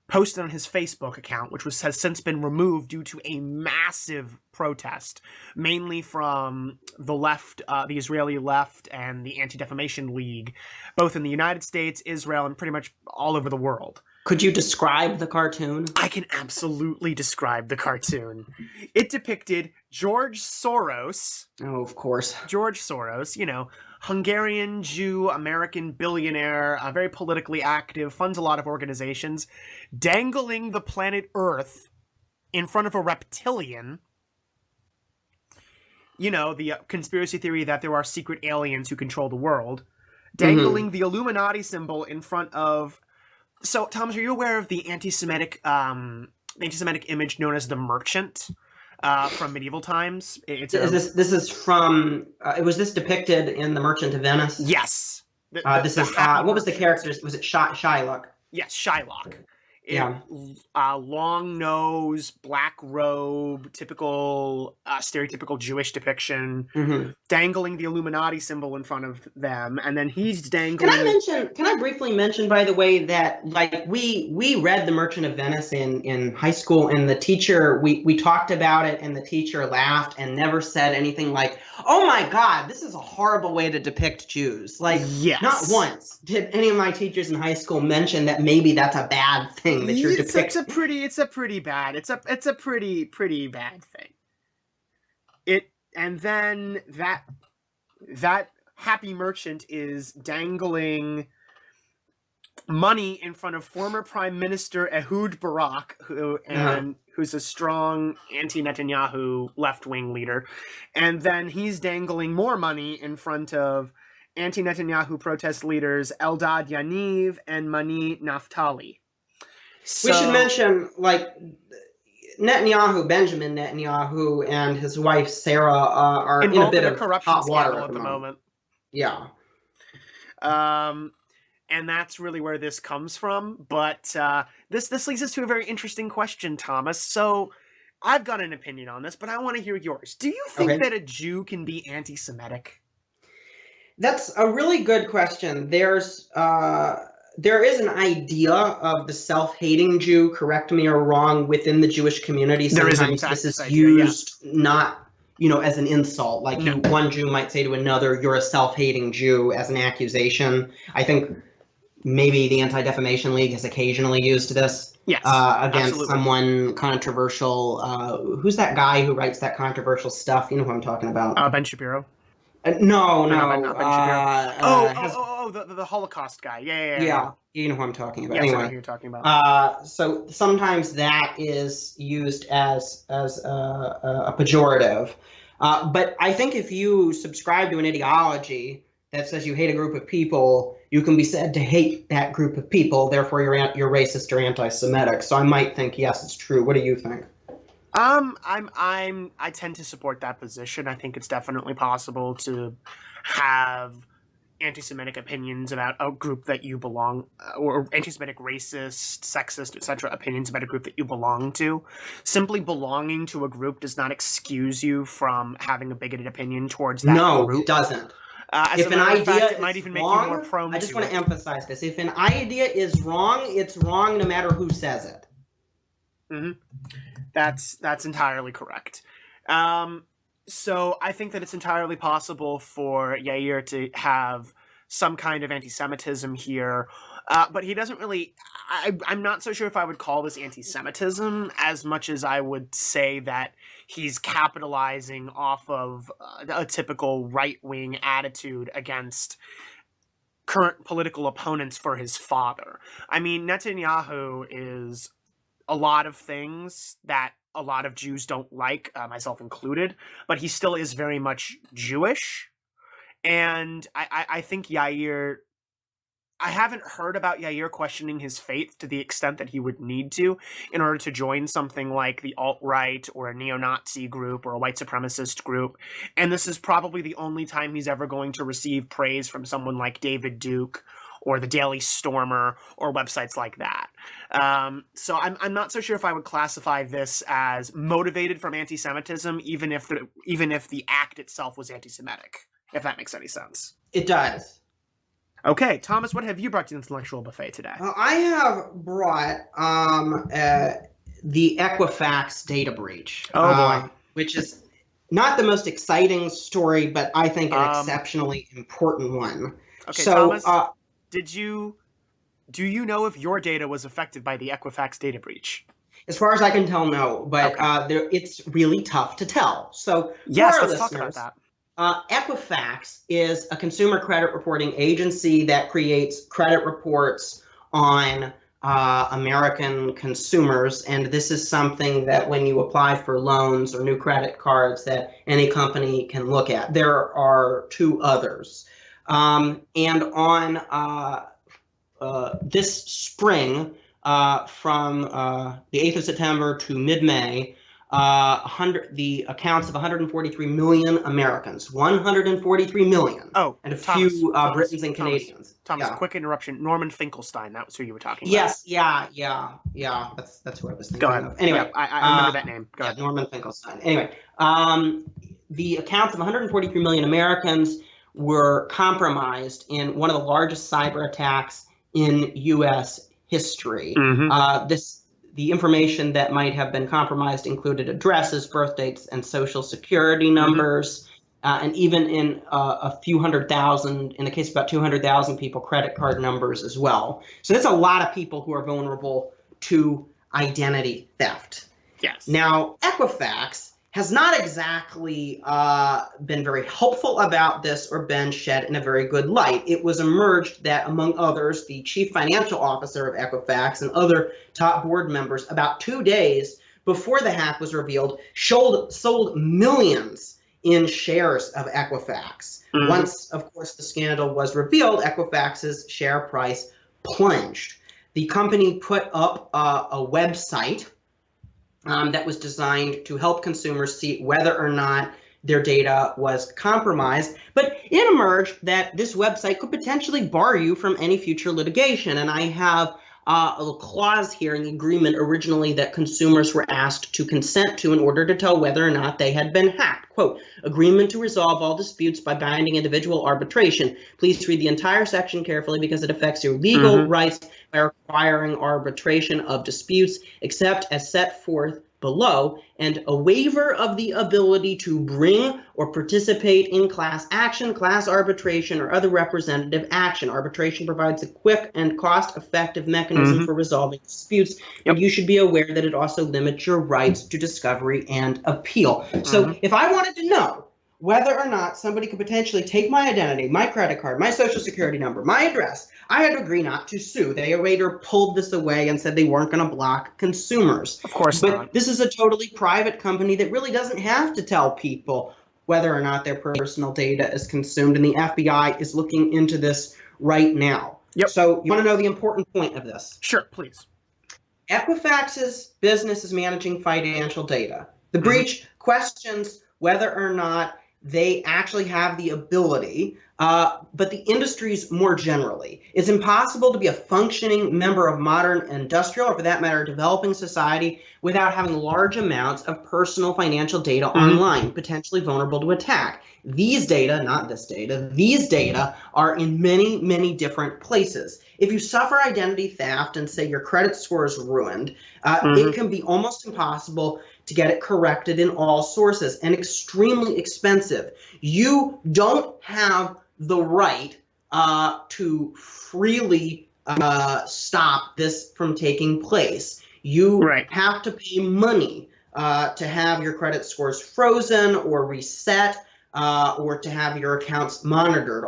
posted on his Facebook account, which has since been removed due to a massive protest, mainly from the left, the Israeli left, and the Anti-Defamation League, both in the United States, Israel, and pretty much all over the world. Could you describe the cartoon? I can absolutely describe the cartoon. It depicted George Soros. Oh, of course. George Soros, you know, Hungarian Jew, American billionaire, very politically active, funds a lot of organizations, dangling the planet Earth in front of a reptilian. You know, the conspiracy theory that there are secret aliens who control the world. Dangling the Illuminati symbol in front of... So, Thomas, are you aware of the anti-Semitic image known as the Merchant from medieval times? This is from... was this depicted in The Merchant of Venice? Yes. What was the character? Was it Shylock? Yes, Shylock. Yeah. Long nose, black robe, typical stereotypical Jewish depiction, dangling the Illuminati symbol in front of them, and then he's dangling. Can I briefly mention, by the way, that like we read The Merchant of Venice in high school, and the teacher, we talked about it, and the teacher laughed and never said anything like, "Oh my God, this is a horrible way to depict Jews." Like, yes. Not once did any of my teachers in high school mention that maybe that's a bad thing that you're depicting. It's a pretty bad thing. And then that happy merchant is dangling money in front of former Prime Minister Ehud Barak, who's a strong anti-Netanyahu left-wing leader, and then he's dangling more money in front of anti-Netanyahu protest leaders Eldad Yaniv and Mani Naftali. We should mention, like, Benjamin Netanyahu, and his wife Sarah are in a bit of hot water at the moment. Yeah. And that's really where this comes from. But this leads us to a very interesting question, Thomas. So I've got an opinion on this, but I want to hear yours. Do you think that a Jew can be anti-Semitic? That's a really good question. There is an idea of the self-hating Jew, correct me or wrong, within the Jewish community. Sometimes this is used not, as an insult. Like one Jew might say to another, "You're a self-hating Jew," as an accusation. I think maybe the Anti-Defamation League has occasionally used this against someone controversial. Who's that guy who writes that controversial stuff? You know who I'm talking about? Ben Shapiro. No. Not Ben Shapiro. The Holocaust guy. Yeah. You know who I'm talking about. Yeah, anyway, I know who you're talking about. So sometimes that is used as a pejorative. But I think if you subscribe to an ideology that says you hate a group of people, you can be said to hate that group of people. Therefore, you're racist or anti-Semitic. So I might think, yes, it's true. What do you think? I tend to support that position. I think it's definitely possible to have anti-Semitic opinions about a group that you belong, or anti-Semitic, racist, sexist, etc. opinions about a group that you belong to. Simply belonging to a group does not excuse you from having a bigoted opinion towards that group. No, it doesn't. If an idea it might even make you more prone to it. I just want to emphasize this. If an idea is wrong, it's wrong no matter who says it. Mm-hmm. That's entirely correct. So I think that it's entirely possible for Yair to have some kind of anti-Semitism here, but he doesn't really. I'm not so sure if I would call this anti-Semitism as much as I would say that he's capitalizing off of a typical right-wing attitude against current political opponents for his father. I mean, Netanyahu is a lot of things that a lot of Jews don't like, myself included, but he still is very much Jewish. And I think Yair, I haven't heard about Yair questioning his faith to the extent that he would need to in order to join something like the alt-right or a neo-Nazi group or a white supremacist group. And this is probably the only time he's ever going to receive praise from someone like David Duke or the Daily Stormer, or websites like that. So I'm not so sure if I would classify this as motivated from anti-Semitism, even if the act itself was anti-Semitic, if that makes any sense. It does. Okay, Thomas, what have you brought to the intellectual buffet today? I have brought the Equifax data breach. Oh boy, which is not the most exciting story, but I think an exceptionally important one. Okay, so, Thomas. Do you know if your data was affected by the Equifax data breach? As far as I can tell, no. But it's really tough to tell. So yes, let's talk about that. Equifax is a consumer credit reporting agency that creates credit reports on American consumers, and this is something that when you apply for loans or new credit cards that any company can look at. There are two others. And on this spring, from the 8th of September to mid-May, the accounts of 143 million Americans, 143 million, and a few Britons and Canadians. Thomas, quick interruption. Norman Finkelstein, that was who you were talking about. Yes, yeah. That's what I was thinking of. Anyway, yeah, I remember that name. Go ahead. Norman Finkelstein. Anyway, the accounts of 143 million Americans were compromised in one of the largest cyber attacks in U.S. history. The information that might have been compromised included addresses, birth dates, and social security numbers, and even in a few hundred thousand, in the case of about 200,000 people, credit card numbers as well. So that's a lot of people who are vulnerable to identity theft. Yes. Now, Equifax has not exactly been very helpful about this or been shed in a very good light. It was emerged that, among others, the chief financial officer of Equifax and other top board members, about 2 days before the hack was revealed, sold millions in shares of Equifax. Once, of course, the scandal was revealed, Equifax's share price plunged. The company put up a website that was designed to help consumers see whether or not their data was compromised. But it emerged that this website could potentially bar you from any future litigation. And I have a little clause here in the agreement originally that consumers were asked to consent to in order to tell whether or not they had been hacked. Quote, agreement to resolve all disputes by binding individual arbitration. Please read the entire section carefully because it affects your legal rights by requiring arbitration of disputes, except as set forth below, and a waiver of the ability to bring or participate in class action, class arbitration, or other representative action. Arbitration provides a quick and cost-effective mechanism for resolving disputes, and you should be aware that it also limits your rights to discovery and appeal. So if I wanted to know whether or not somebody could potentially take my identity, my credit card, my social security number, my address, I had to agree not to sue. They later pulled this away and said they weren't going to block consumers. Of course not. But this is a totally private company that really doesn't have to tell people whether or not their personal data is consumed, and the FBI is looking into this right now. So you want to know the important point of this? Sure, please. Equifax's business is managing financial data. The breach questions whether or not they actually have the ability, but the industries more generally. It's impossible to be a functioning member of modern industrial, or for that matter, developing society without having large amounts of personal financial data online, potentially vulnerable to attack. These data, not this data, these data are in many, many different places. If you suffer identity theft and say your credit score is ruined, it can be almost impossible to get it corrected in all sources and extremely expensive. You don't have the right to freely stop this from taking place. You have to pay money to have your credit scores frozen or reset, or to have your accounts monitored.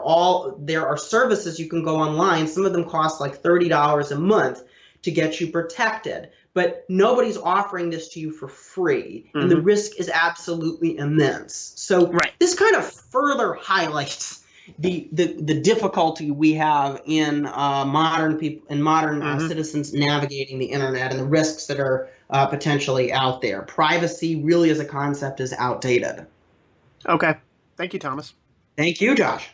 There are services you can go online. Some of them cost like $30 a month to get you protected. But nobody's offering this to you for free, and the risk is absolutely immense. So this kind of further highlights the difficulty we have in modern people and modern citizens navigating the internet and the risks that are potentially out there. Privacy really as a concept is outdated. Okay. Thank you, Thomas. Thank you, Josh.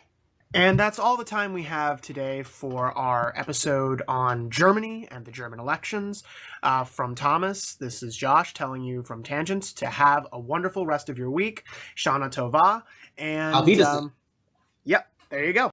And that's all the time we have today for our episode on Germany and the German elections. From Thomas, this is Josh telling you from Tangents to have a wonderful rest of your week. Shana Tova. And Auf Wiedersehen. yep, there you go.